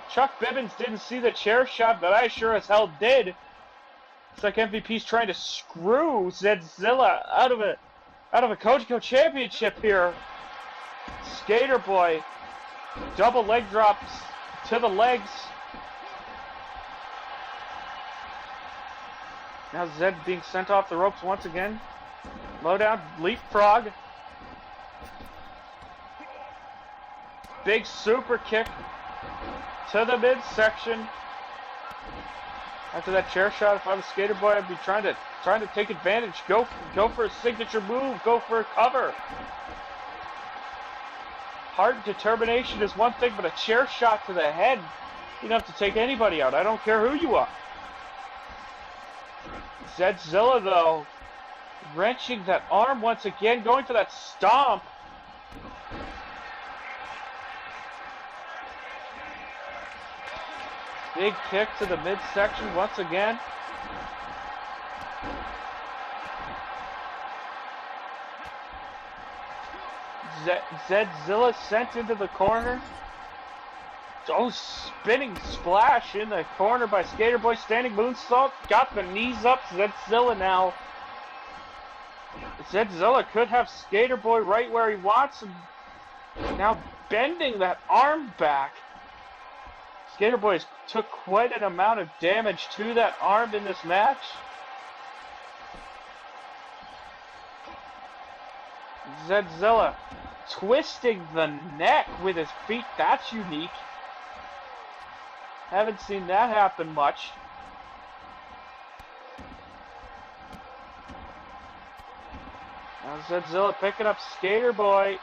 Chuck Bibbins didn't see the chair shot, but I sure as hell did. It's like MVP's trying to screw ZedZilla out of a Cogeco Championship here. Sk8Ter Boii, double leg drops to the legs. Now Zed being sent off the ropes once again. Low down leapfrog. Big super kick to the midsection. After that chair shot, if I was Sk8Ter Boii, I'd be trying to take advantage. Go for a signature move. Go for a cover. Heart and determination is one thing, but a chair shot to the head, you don't have to take anybody out. I don't care who you are. ZedZilla, though, wrenching that arm once again, going for that stomp. Big kick to the midsection once again. ZedZilla sent into the corner. Oh, spinning splash in the corner by Sk8Ter Boii. Standing moonsault. Got the knees up. ZedZilla now. ZedZilla could have Sk8Ter Boii right where he wants him. Now bending that arm back. Sk8Ter Boii took quite an amount of damage to that arm in this match. ZedZilla twisting the neck with his feet. That's unique. Haven't seen that happen much. Now ZedZilla picking up Sk8Ter Boii.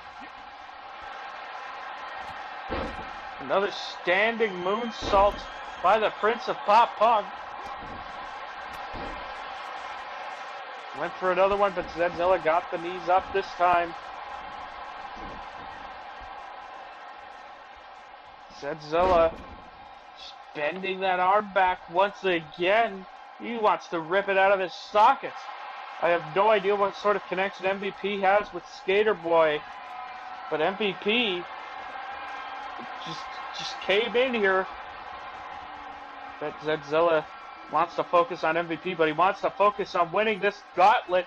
Another standing moonsault by the Prince of Pop Punk. Went for another one, but ZedZilla got the knees up this time. ZedZilla bending that arm back once again. He wants to rip it out of his sockets. I have no idea what sort of connection MVP has with Sk8Ter Boii, but MVP just came in here. But ZedZilla wants to focus on MVP, but he wants to focus on winning this gauntlet.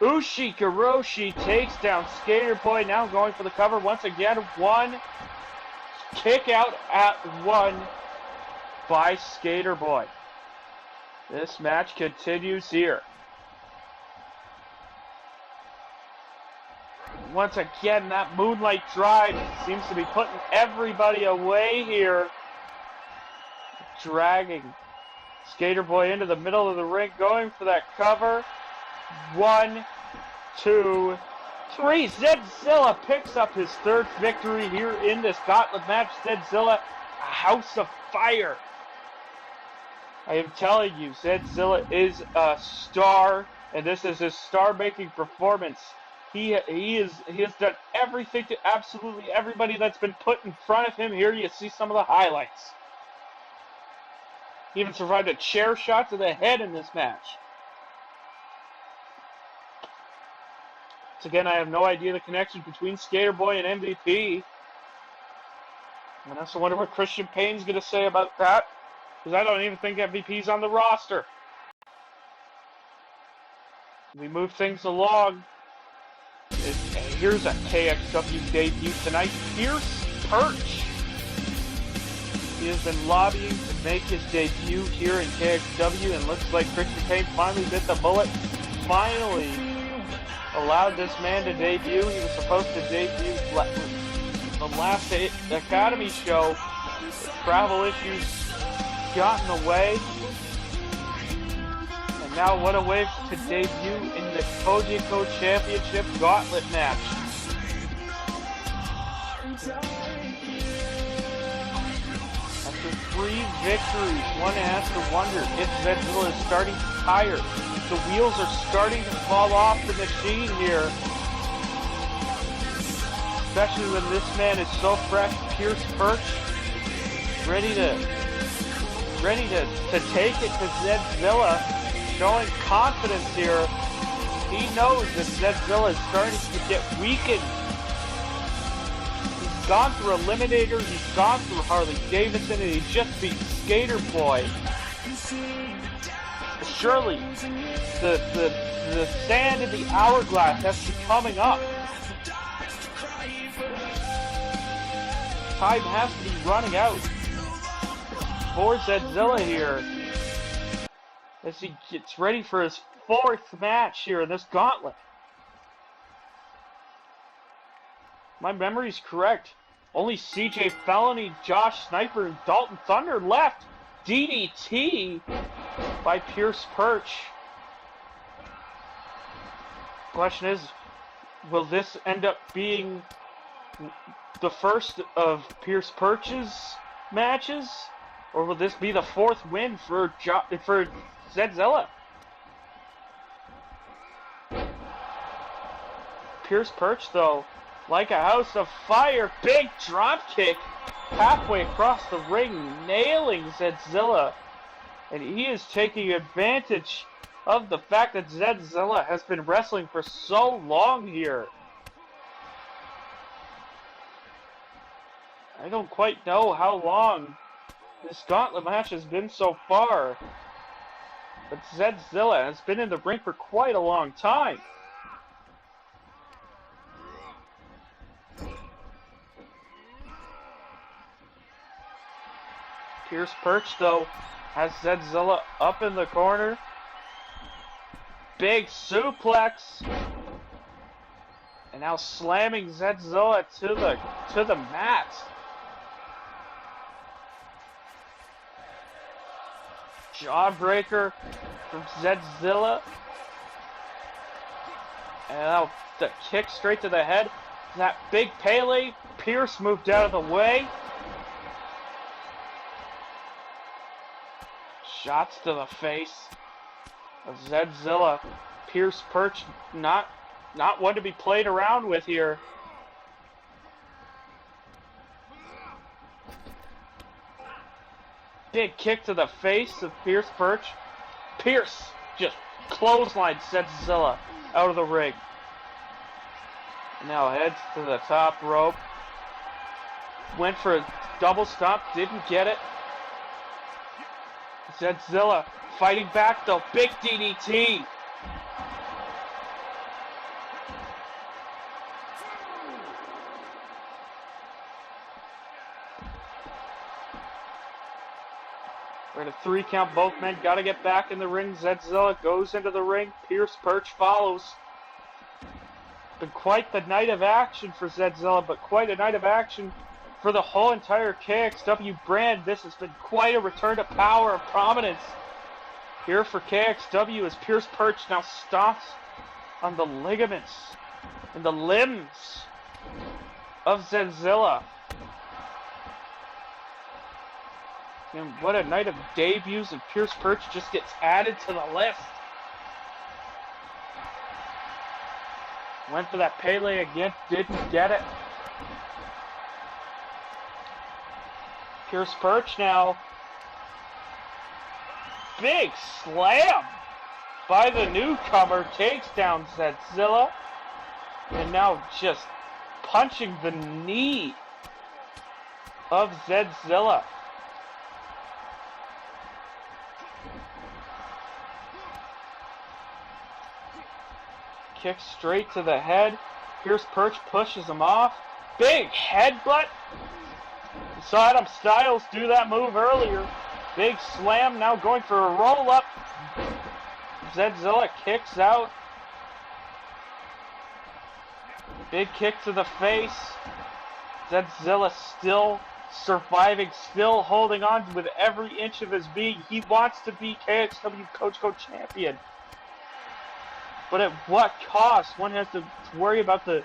Ushikaroshi takes down Sk8Ter Boii, now going for the cover once again. One kick out at one by Sk8Ter Boii. This match continues here. Once again, that Moonlight Drive seems to be putting everybody away here. Dragging Sk8Ter Boii into the middle of the ring, going for that cover. 1, 2, 3. ZedZilla picks up his third victory here in this gauntlet match. ZedZilla, a house of fire. I am telling you, ZedZilla is a star, and this is his star-making performance. He has done everything to absolutely everybody that's been put in front of him. Here you see some of the highlights. He even survived a chair shot to the head in this match. Once again, I have no idea the connection between Sk8Ter Boii and MVP. And I also wonder what Christian Payne's going to say about that, because I don't even think MVP's on the roster. We move things along. Here's a KXW debut tonight. Fierce Perch. He has been lobbying to make his debut here in KXW, and looks like Christian Payne finally bit the bullet. Finally allowed this man to debut. He was supposed to debut the last Academy show. Travel issues got in the way. And now what a way to debut in the Cogeco Championship gauntlet match. After 3 victories, one has to wonder if ZedZilla is starting to tire. The wheels are starting to fall off the machine here. Especially when this man is so fresh. Fierce Perch, ready to take it to ZedZilla, showing confidence here. He knows that ZedZilla is starting to get weakened. He's gone through Eliminator, he's gone through Harley Davison, and he just beat Sk8Ter Boii. Surely, the sand in the hourglass has to be coming up. Time has to be running out for ZedZilla here as he gets ready for his 4th match here in this gauntlet. My memory's correct. Only CJ Felony, Josh Snyper, and Dalton Thunder left. DDT by Fierce Perch. Question is, will this end up being the first of Fierce Perch's matches, or will this be the 4th win for ZedZilla? Fierce Perch, though, like a house of fire, big drop kick halfway across the ring, nailing ZedZilla, and he is taking advantage of the fact that ZedZilla has been wrestling for so long here. I don't quite know how long this gauntlet match has been so far, but ZedZilla has been in the ring for quite a long time. Fierce Perch, though, has ZedZilla up in the corner. Big suplex. And now slamming ZedZilla to the mat. Jawbreaker from ZedZilla. And now the kick straight to the head. That big Pele. Pierce moved out of the way. Shots to the face of ZedZilla. Fierce Perch not one to be played around with here. Big kick to the face of Fierce Perch. Pierce just clotheslined ZedZilla out of the ring. Now heads to the top rope. Went for a double stomp, didn't get it. ZedZilla fighting back though. Big DDT. We're at a 3 count. Both men got to get back in the ring. ZedZilla goes into the ring. Fierce Perch follows. Been quite the night of action for ZedZilla, but quite a night of action for the whole entire KXW brand. This has been quite a return to power and prominence here for KXW as Fierce Perch now stomps on the ligaments and the limbs of ZedZilla. And what a night of debuts, and Fierce Perch just gets added to the list. Went for that Pele again, didn't get it. Fierce Perch now. Big slam by the newcomer, takes down ZedZilla. And now just punching the knee of ZedZilla. Kick straight to the head. Here's Perch, pushes him off. Big headbutt. We saw Adam Styles do that move earlier. Big slam, now going for a roll-up. ZedZilla kicks out. Big kick to the face. ZedZilla still surviving, still holding on with every inch of his being. He wants to be KXW Cogeco Champion. But at what cost? One has to worry about the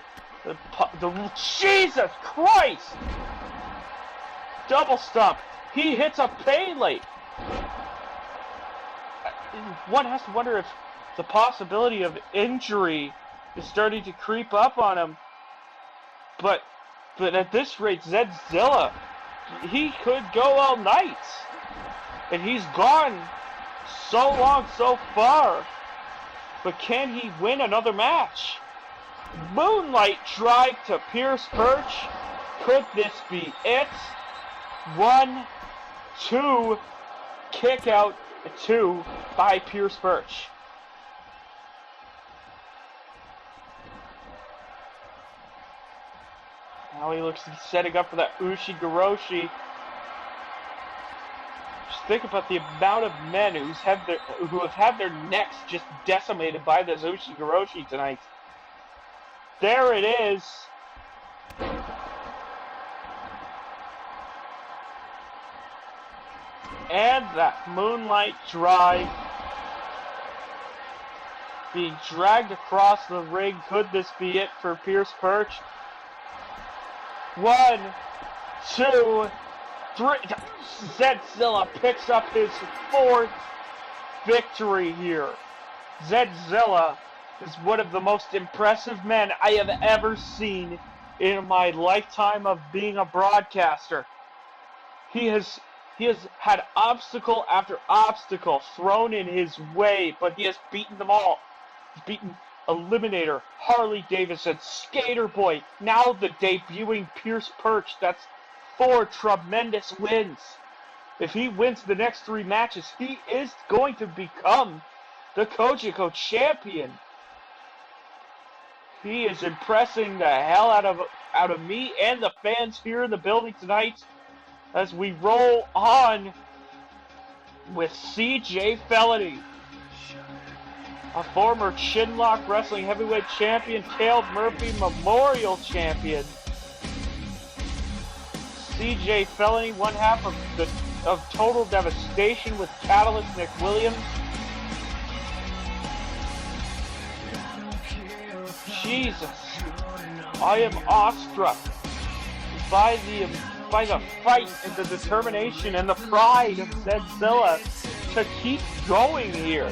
Jesus Christ! Double stomp. He hits a Pele. One has to wonder if the possibility of injury is starting to creep up on him. But at this rate, ZedZilla, he could go all night. And he's gone so long, so far. But can he win another match? Moonlight drive to Pierce Perch. Could this be it? 1, 2, kick out 2 by Pierce Perch. Now he looks setting up for that Ushi-Goroshi. Just think about the amount of men who have had their necks just decimated by this Ushi-Goroshi tonight. There it is. And that moonlight drive being dragged across the ring. Could this be it for Pierce Perch? 1, 2, 3. ZedZilla picks up his 4th victory here. ZedZilla is one of the most impressive men I have ever seen in my lifetime of being a broadcaster. He has had obstacle after obstacle thrown in his way, but he has beaten them all. He's beaten Eliminator, Harley Davison, Sk8Ter Boii, now the debuting Pierce Perch. That's 4 tremendous wins. If he wins the next 3 matches, he is going to become the Cogeco Champion. He is impressing the hell out of me and the fans here in the building tonight as we roll on with CJ Felony, a former Chinlock Wrestling Heavyweight Champion, Caleb Murphy Memorial Champion. CJ Felony, one half of Total Devastation with Catalyst Nick Williams. Jesus, I am awestruck by the fight and the determination and the pride of ZedZilla to keep going here.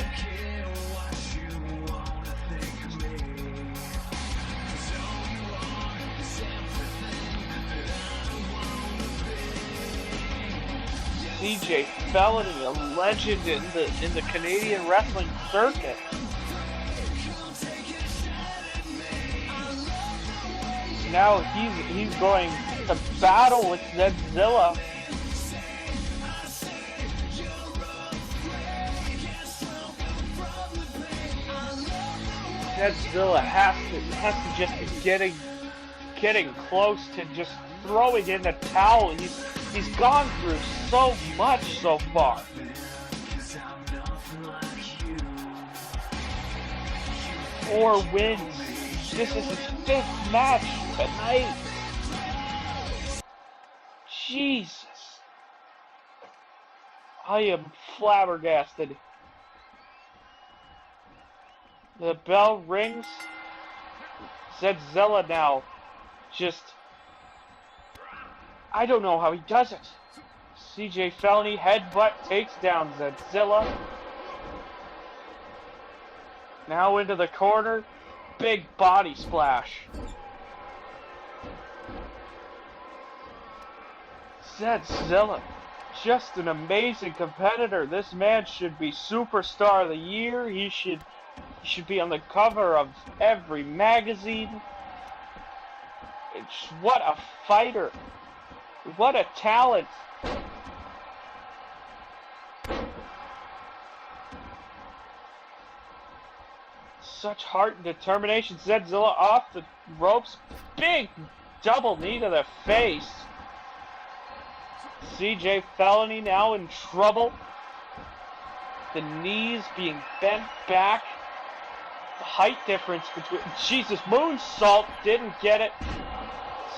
CJ Felony, a legend in the Canadian wrestling circuit. Now he's going to battle with ZedZilla. ZedZilla has to just be getting close to just throwing in the towel. He's gone through so much so far. Four wins. This is his 5th match tonight. Jesus. I am flabbergasted. The bell rings. ZedZilla now just... I don't know how he does it. CJ Felony headbutt takes down ZedZilla. Now into the corner. Big body splash. ZedZilla, just an amazing competitor. This man should be Superstar of the Year. He should be on the cover of every magazine. What a fighter. What a talent. Such heart and determination. ZedZilla off the ropes. Big double knee to the face. CJ Felony now in trouble. The knees being bent back. The height difference between... Jesus, moonsault didn't get it.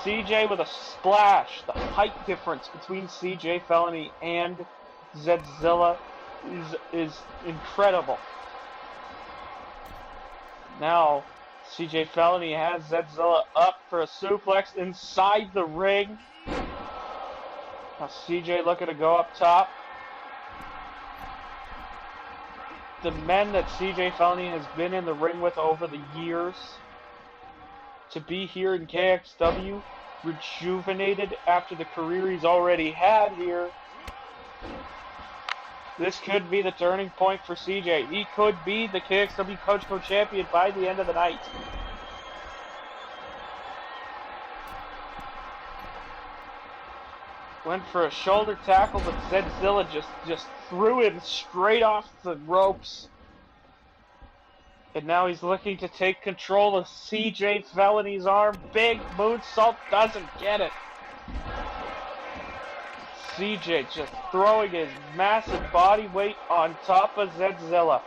CJ with a splash. The height difference between CJ Felony and ZedZilla is incredible. Now, CJ Felony has ZedZilla up for a suplex inside the ring. Now CJ looking to go up top. The men that CJ Felony has been in the ring with over the years, to be here in KXW, rejuvenated after the career he's already had here. This could be the turning point for CJ. He could be the KXW Cogeco Champion by the end of the night. Went for a shoulder tackle, but ZedZilla just threw him straight off the ropes. And now he's looking to take control of CJ Felony's arm. Big moonsault, doesn't get it. CJ just throwing his massive body weight on top of ZedZilla.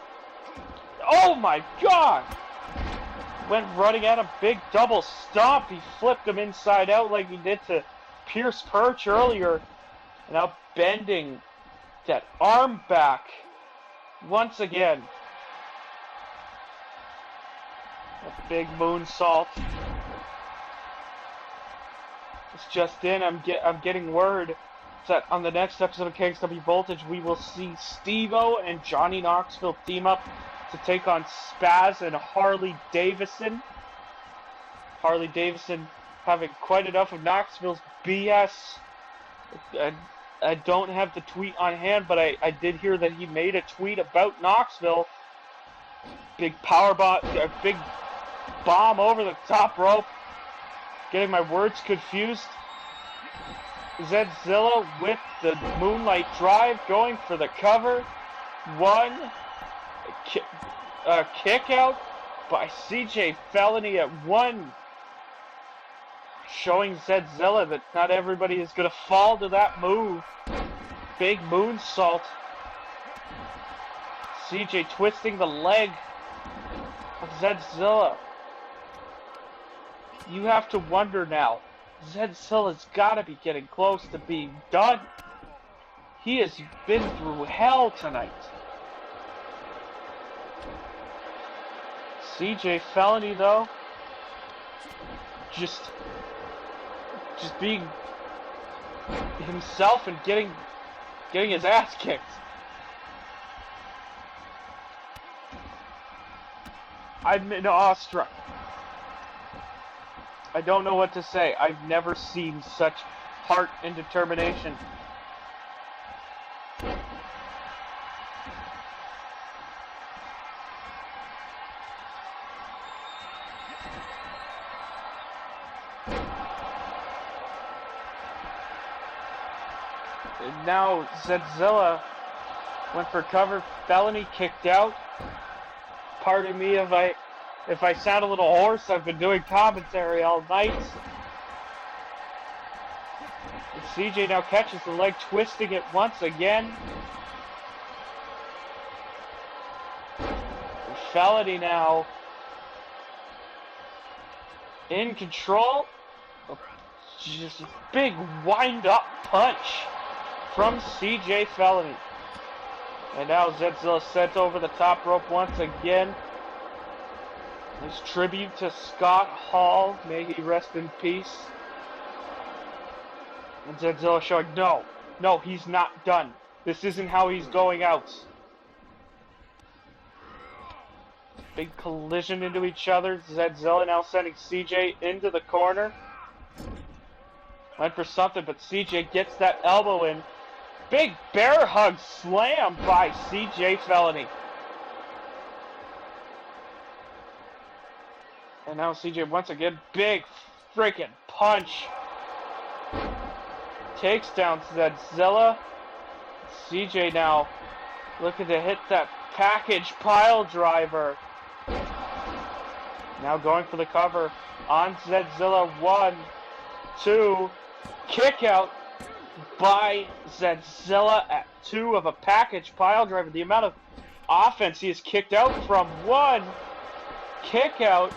Oh my God! Went running at him, big double stomp. He flipped him inside out like he did to Pierce Perch earlier. And now bending that arm back once again. A big moonsault. It's just in. I'm getting word that on the next episode of KXW Voltage, we will see Steve-O and Johnny Knoxville team up to take on Spazz and Harley Davison. Harley Davison having quite enough of Knoxville's BS. I don't have the tweet on hand, but I did hear that he made a tweet about Knoxville. Big big bomb over the top rope. Getting my words confused. ZedZilla with the Moonlight Drive, going for the cover. One. Kick out by CJ Felony at one. Showing ZedZilla that not everybody is going to fall to that move. Big moonsault. CJ twisting the leg of ZedZilla. You have to wonder now. ZedZilla's got to be getting close to being done. He has been through hell tonight. CJ Felony, though, just being himself and getting his ass kicked. I'm awestruck. I don't know what to say. I've never seen such heart and determination. And now ZedZilla went for cover. Felony kicked out. Pardon me if I sound a little hoarse. I've been doing commentary all night. And CJ now catches the leg, twisting it once again. And Felony now in control. Just a big wind-up punch from CJ Felony. And now ZedZilla sent over the top rope once again. His tribute to Scott Hall. May he rest in peace. And ZedZilla showing, no, he's not done. This isn't how he's going out. Big collision into each other. ZedZilla now sending CJ into the corner. Went for something, but CJ gets that elbow in. Big bear hug slam by CJ Felony. And now CJ once again, big freaking punch. Takes down ZedZilla. CJ now looking to hit that package pile driver. Now going for the cover on ZedZilla. 1, 2, kick out by ZedZilla at 2 of a package pile driver. The amount of offense he has kicked out from. 1 kick out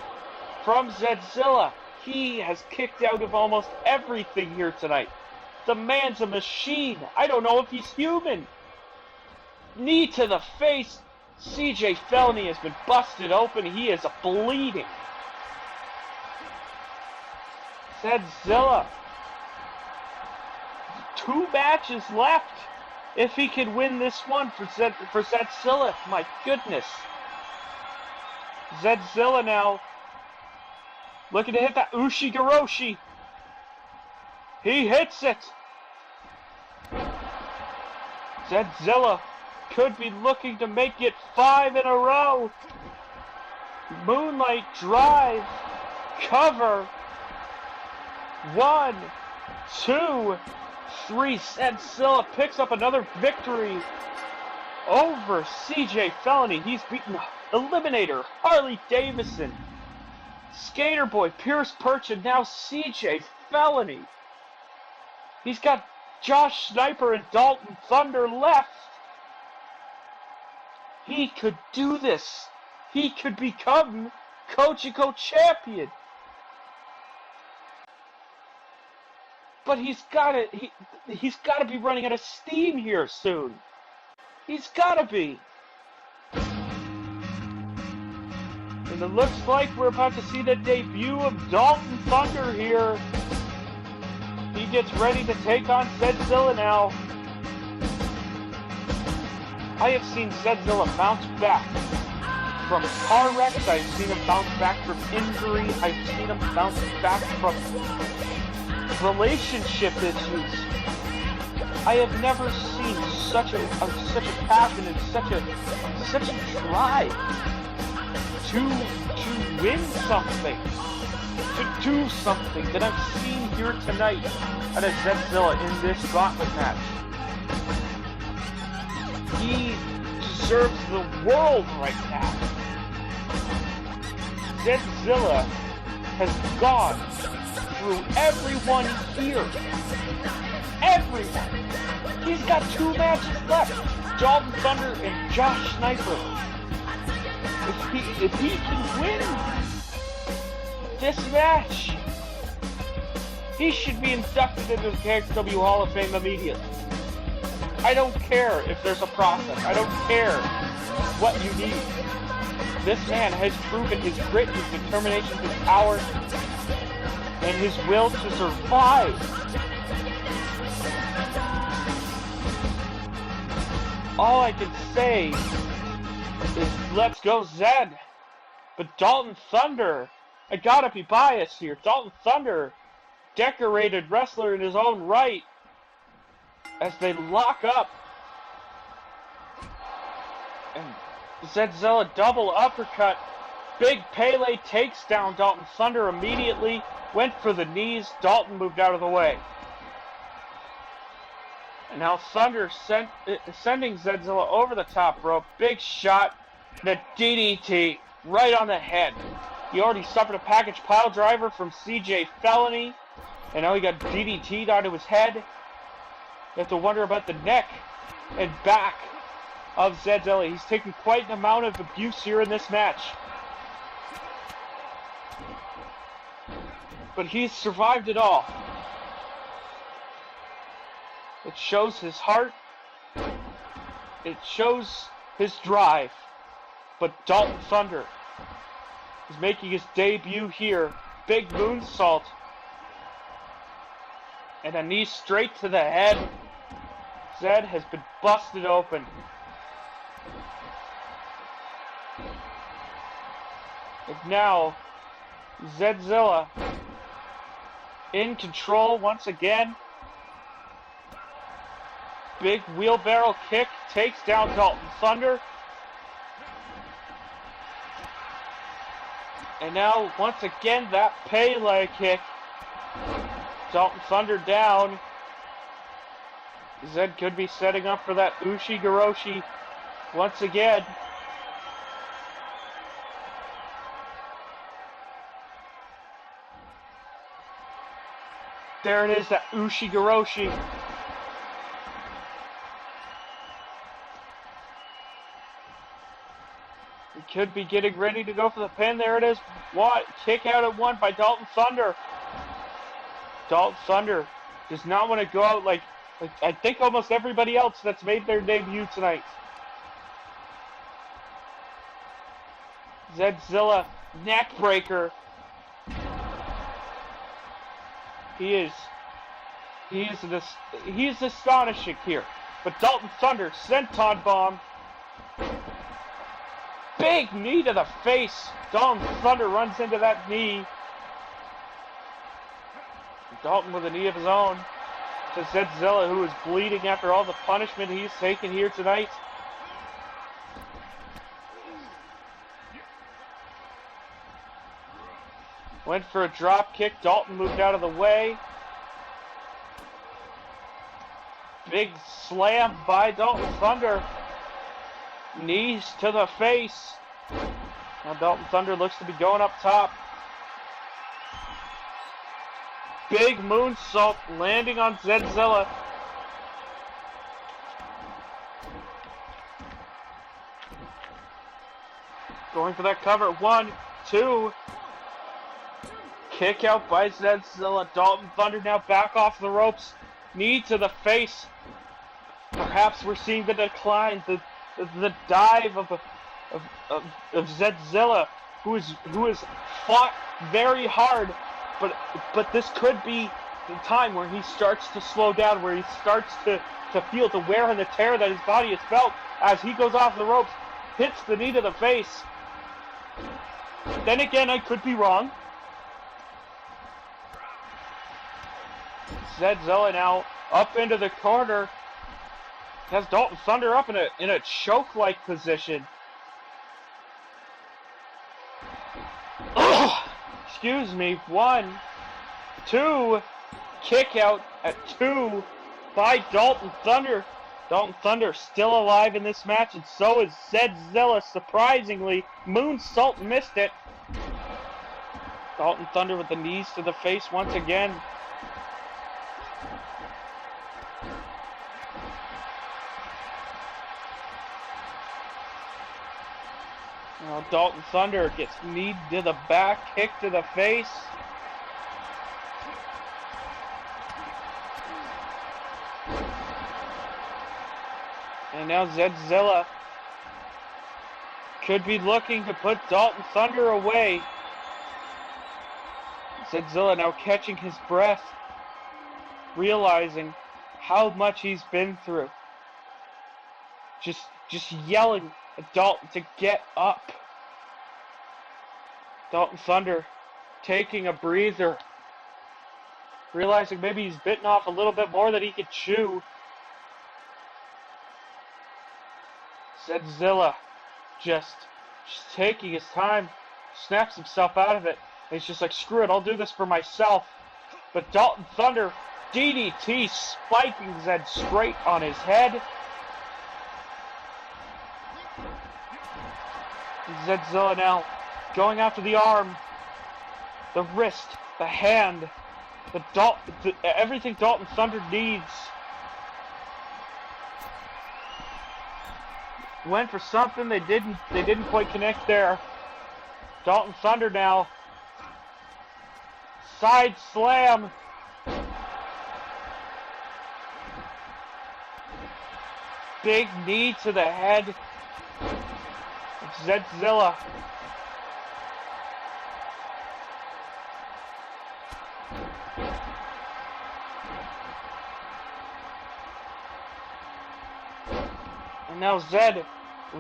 from ZedZilla. He has kicked out of almost everything here tonight. The man's a machine. I don't know if he's human. Knee to the face. CJ Felony has been busted open. He is bleeding. ZedZilla. 2 matches left. If he could win this one for ZedZilla, my goodness. ZedZilla now looking to hit that Ushi-Garoshi. He hits it. ZedZilla could be looking to make it 5 in a row. Moonlight drive. Cover. 1, 2, 3. ZedZilla picks up another victory over CJ Felony. He's beaten Eliminator, Harley Davison, Sk8Ter Boii, Perch, and now CJ Felony. He's got Josh Snyper and Dalton Thunder left. He could do this. He could become Cogeco champion. But he's got to be running out of steam here soon. He's got to be. And it looks like we're about to see the debut of Dalton Thunder here. He gets ready to take on ZedZilla now. I have seen ZedZilla bounce back from car wrecks. I've seen him bounce back from injury. I've seen him bounce back from relationship issues. I have never seen such a passion and such a drive to win something, to do something that I've seen here tonight out of ZedZilla in this gauntlet match. He deserves the world right now. ZedZilla has gone through everyone here. Everyone. He's got 2 matches left. Dalton Thunder and Josh Snyper. If he can win this match, he should be inducted into the KXW Hall of Fame immediately. I don't care if there's a process. I don't care what you need. This man has proven his grit, his determination, his power, and his will to survive. All I can say is let's go Zed. But Dalton Thunder, I gotta be biased here. Dalton Thunder, decorated wrestler in his own right, as they lock up. And ZedZilla double uppercut. Big Pele takes down Dalton Thunder immediately. Went for the knees. Dalton moved out of the way. And now Thunder sending ZedZilla over the top rope. Big shot. The DDT right on the head. He already suffered a package pile driver from CJ Felony. And now he got DDT'd onto his head. You have to wonder about the neck and back of ZedZilla. He's taken quite an amount of abuse here in this match. But he's survived it all. It shows his heart. It shows his drive. But Dalton Thunder is making his debut here. Big moonsault. And a knee straight to the head. Zed has been busted open. And now, ZedZilla in control once again. Big wheelbarrow kick takes down Dalton Thunder. And now, once again, that Pele kick Dalton Thunder down. Zed could be setting up for that Ushi-Goroshi once again. There it is, that Ushi-Goroshi. He could be getting ready to go for the pin. There it is. What? Kick out at one by Dalton Thunder. Dalton Thunder does not want to go out like I think almost everybody else that's made their debut tonight. ZedZilla, neck breaker. He is astonishing here. But Dalton Thunder, senton bomb. Big knee to the face. Dalton Thunder runs into that knee. Dalton with a knee of his own to ZedZilla, who is bleeding after all the punishment he's taken here tonight. Went for a drop kick. Dalton moved out of the way. Big slam by Dalton Thunder. Knees to the face. Now Dalton Thunder looks to be going up top. Big moonsault landing on ZedZilla. Going for that cover. 1, 2. Kick out by ZedZilla. Dalton Thunder now back off the ropes. Knee to the face. Perhaps we're seeing the decline, the dive of ZedZilla, who has fought very hard. But this could be the time where he starts to slow down, where he starts to feel the wear and the tear that his body has felt as he goes off the ropes, hits the knee to the face. Then again, I could be wrong. ZedZilla now up into the corner. Has Dalton Thunder up in a choke-like position. Excuse me. 1, 2. Kick out at 2 by Dalton Thunder. Dalton Thunder still alive in this match, and so is ZedZilla, surprisingly. Moonsault missed it. Dalton Thunder with the knees to the face once again. Now Dalton Thunder gets kneed to the back, kick to the face. And now ZedZilla could be looking to put Dalton Thunder away. ZedZilla now catching his breath, realizing how much he's been through. Just yelling at Dalton to get up. Dalton Thunder taking a breather, realizing maybe he's bitten off a little bit more than he could chew. ZedZilla just taking his time, snaps himself out of it. And he's just like, screw it, I'll do this for myself. But Dalton Thunder, DDT, spiking Zed straight on his head. ZedZilla now going after the arm, the wrist, the hand, everything Dalton Thunder needs. Went for something, they didn't quite connect there. Dalton Thunder now. Side slam. Big knee to the head. ZedZilla. And now Zed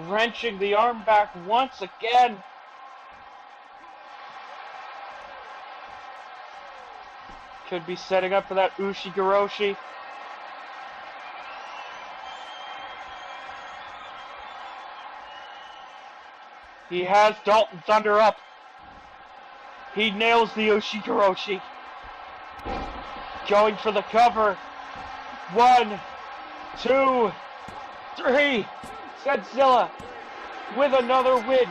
wrenching the arm back once again. Could be setting up for that Ushi-Goroshi. He has Dalton Thunder up. He nails the Ushi-Goroshi. Going for the cover. 1, 2, 3. ZedZilla with another win.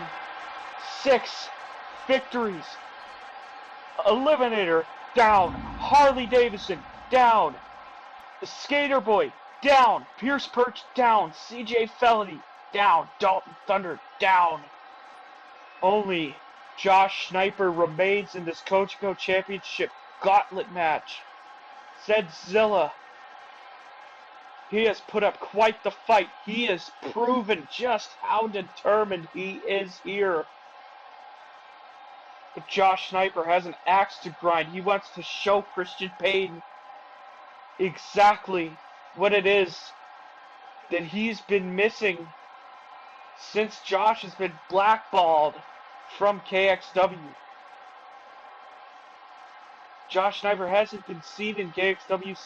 6 victories. Eliminator down. Harley Davison down. Sk8Ter Boii down. Perch down. CJ Felony down. Dalton Thunder down. Only Josh Snyper remains in this Cogeco Championship gauntlet match. ZedZilla, he has put up quite the fight. He has proven just how determined he is here. But Josh Snyper has an axe to grind. He wants to show Christian Payne exactly what it is that he's been missing since Josh has been blackballed from KXW. Josh Snyper hasn't been seen in KXW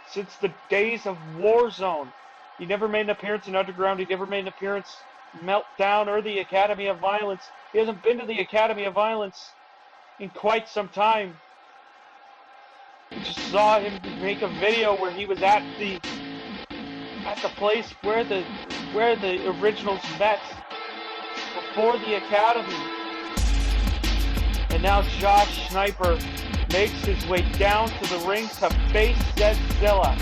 since the days of Warzone. He never made an appearance in Underground. He never made an appearance in Meltdown or the Academy of Violence. He hasn't been to the Academy of Violence in quite some time. We just saw him make a video where he was at the place where the originals met before the Academy. And now Josh Snyper makes his way down to the ring to face ZedZilla.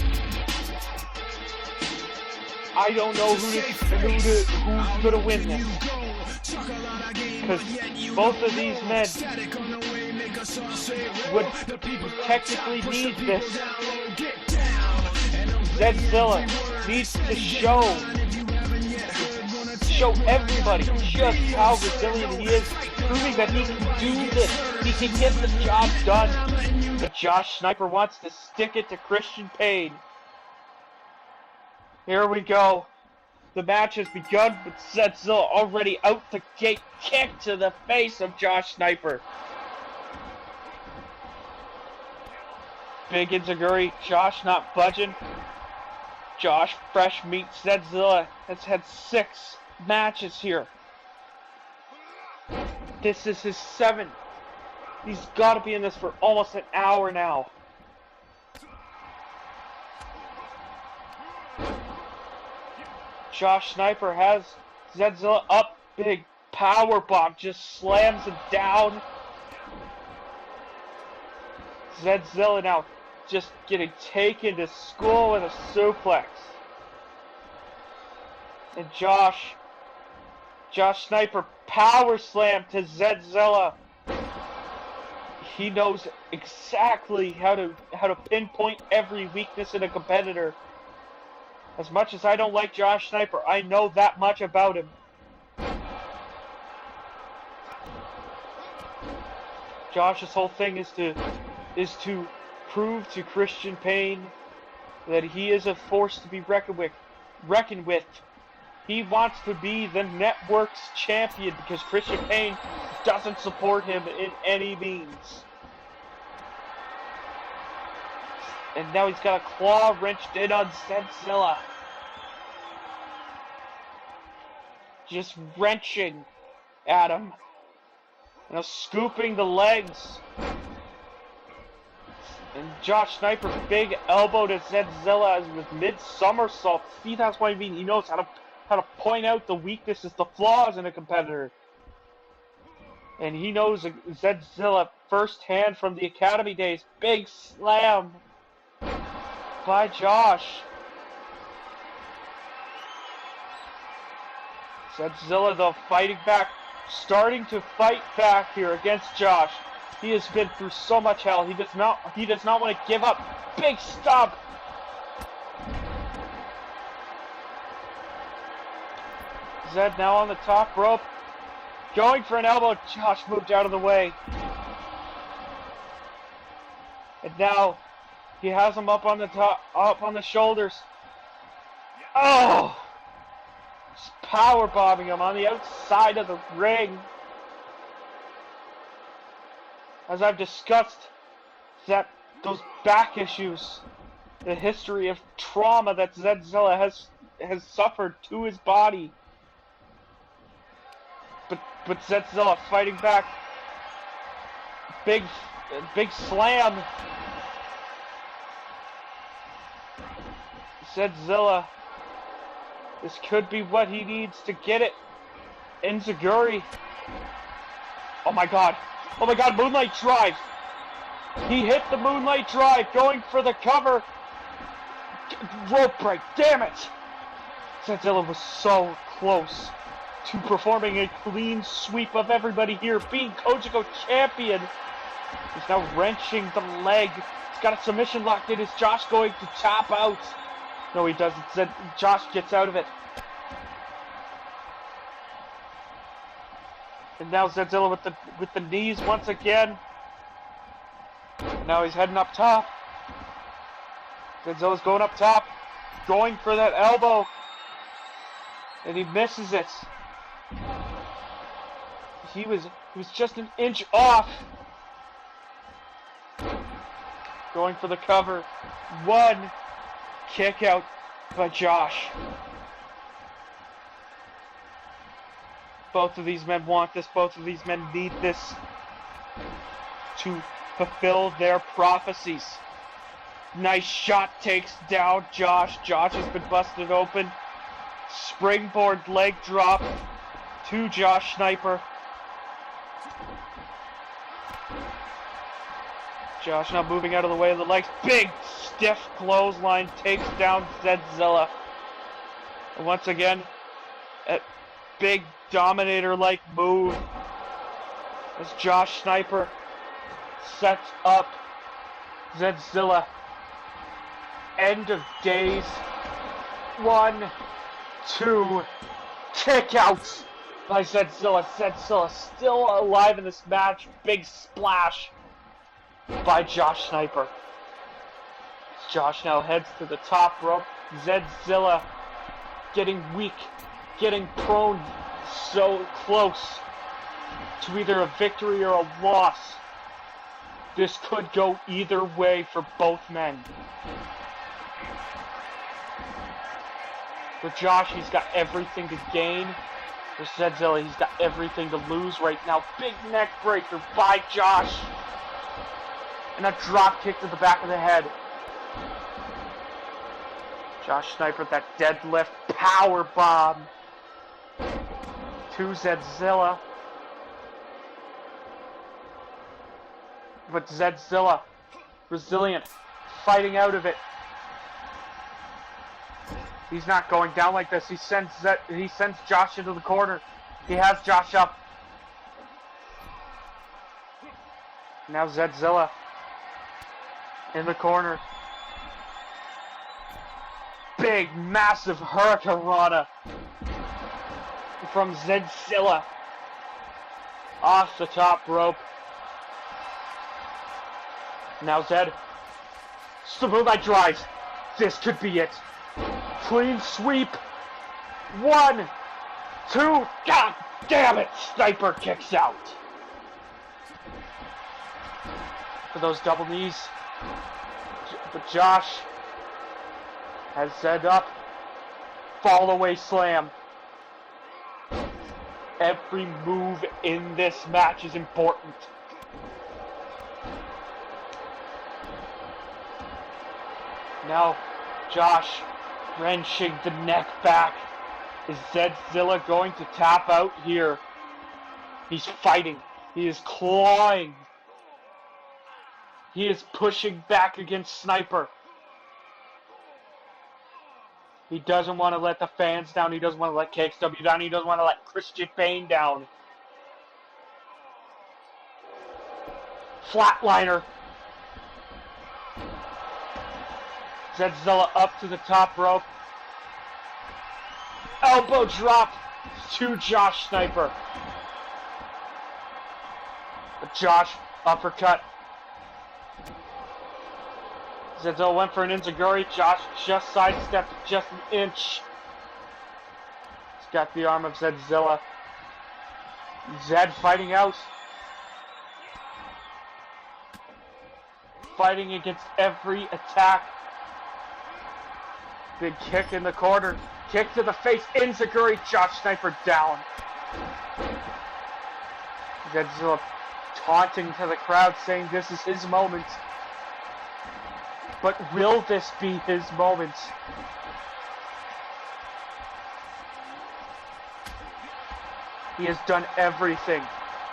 I don't know who's gonna win this, because both of these men would technically need this. ZedZilla needs to show everybody just how resilient he is, proving that he can do this. He can get the job done. But Josh Snyper wants to stick it to Christian Payne. Here we go. The match has begun with ZedZilla already out the gate. Kick to the face of Josh Snyper. Big Inzaguri. Josh not budging. Josh, fresh meat. ZedZilla has had 6 matches here. This is his 7th. He's got to be in this for almost an hour now. Josh Snyper has ZedZilla up. Big power bomb, just slams him down. ZedZilla now just getting taken to school with a suplex. And Josh Snyper power slam to ZedZilla. He knows exactly how to pinpoint every weakness in a competitor. As much as I don't like Josh Snyper, I know that much about him. Josh's whole thing is to prove to Christian Payne that he is a force to be reckoned with. He wants to be the network's champion because Christian Payne doesn't support him in any means. And now he's got a claw wrenched in on ZedZilla. Just wrenching at him. Now scooping the legs. And Josh Snyper, big elbow to ZedZilla with mid-somersault. See, that's what I mean. He knows how to point out the weaknesses, the flaws in a competitor. And he knows ZedZilla firsthand from the Academy days. Big slam by Josh. ZedZilla, though, fighting back, starting to fight back here against Josh. He has been through so much hell. He does not want to give up. Big stomp. Zed now on the top rope, going for an elbow. Josh moved out of the way. And now he has him up on the top, up on the shoulders. Oh! Just power bombing him on the outside of the ring. As I've discussed, those back issues, the history of trauma that ZedZilla has suffered to his body. But ZedZilla fighting back. Big slam. ZedZilla. This could be what he needs to get it. Enziguri. Oh my god. Oh my god, Moonlight Drive. He hit the Moonlight Drive, going for the cover. Rope break, damn it. ZedZilla was so close to performing a clean sweep of everybody here, being Cogeco champion. He's now wrenching the leg. He's got a submission locked in. Is Josh going to tap out? No, he doesn't. Josh gets out of it. And now ZedZilla with the knees once again. Now he's heading up top. ZedZilla's going up top, going for that elbow, and he misses it. He was just an inch off. Going for the cover. One kick out by Josh. Both of these men want this. Both of these men need this to fulfill their prophecies. Nice shot, takes down Josh. Josh has been busted open. Springboard leg drop to Josh Snyper. Josh now moving out of the way of the legs. Big stiff clothesline takes down ZedZilla. And once again, a big Dominator-like move as Josh Snyper sets up ZedZilla. End of days. 1, 2, kick out by ZedZilla. ZedZilla still alive in this match. Big splash by Josh Snyper. Josh now heads to the top rope. ZedZilla getting weak, getting prone, so close to either a victory or a loss. This could go either way for both men. For Josh, he's got everything to gain. For ZedZilla, he's got everything to lose right now. Big neck breaker by Josh. And a drop kick to the back of the head. Josh Snyper with that deadlift power bomb to ZedZilla. But ZedZilla, resilient, fighting out of it. He's not going down like this. He sends Josh into the corner. He has Josh up. Now ZedZilla in the corner. Big, massive Hurricanrana from ZedZilla off the top rope. Now Zed, Moonlight drives. This could be it. Clean sweep. 1, 2, god damn it! Snyper kicks out. For those double knees. But Josh has Zed up. Fall away slam. Every move in this match is important. Now, Josh wrenching the neck back. Is ZedZilla going to tap out here? He's fighting. He is clawing. He is pushing back against Snyper. He doesn't want to let the fans down. He doesn't want to let KXW down. He doesn't want to let Christian Bane down. Flatliner. ZedZilla up to the top rope. Elbow drop to Josh Snyper. But Josh, uppercut. ZedZilla went for an enziguri. Josh just sidestepped just an inch. He's got the arm of ZedZilla. Zed fighting out. Fighting against every attack. Big kick in the corner. Kick to the face. Enziguri. Josh Snyper down. ZedZilla taunting to the crowd, saying this is his moment. But will this be his moment? He has done everything.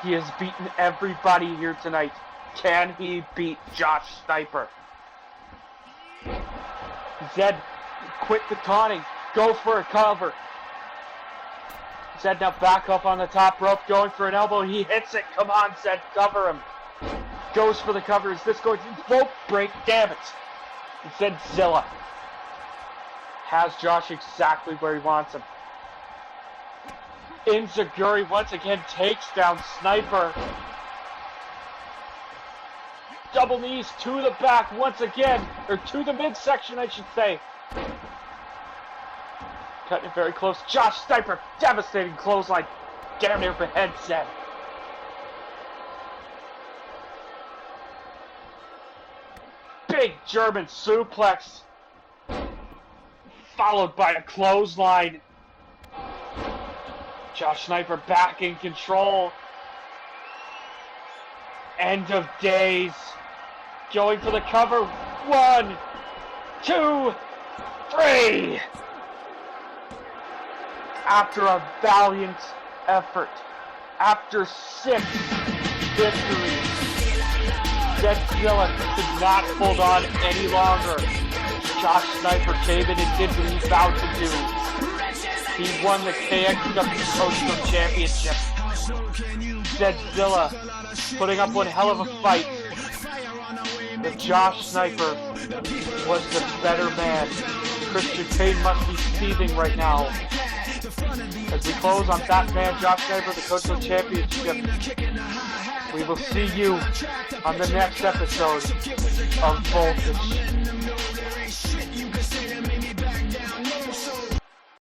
He has beaten everybody here tonight. Can he beat Josh Snyper? Zed, quit the taunting. Go for a cover. Zed now back up on the top rope, going for an elbow. He hits it. Come on, Zed, cover him. Goes for the cover. Is this going to rope break? Damn it. ZedZilla has Josh exactly where he wants him. Inzaguri once again takes down Snyper. Double knees to the back once again, or to the midsection, I should say. Cutting it very close. Josh Snyper, devastating clothesline. Damn near behead Zed. Big German suplex. Followed by a clothesline. Josh Snyper back in control. End of days. Going for the cover. 1, 2, 3. After a valiant effort, after 6 victories, ZedZilla could not hold on any longer. Josh Snyper came in and did what he vowed to do. He won the KXW Cogeco Championship. ZedZilla putting up one hell of a fight. But Josh Snyper was the better man. Christian Kane must be seething right now. As we close on that man, Josh Snyper, the Cogeco Championship. We will see you on the next episode of Voltage.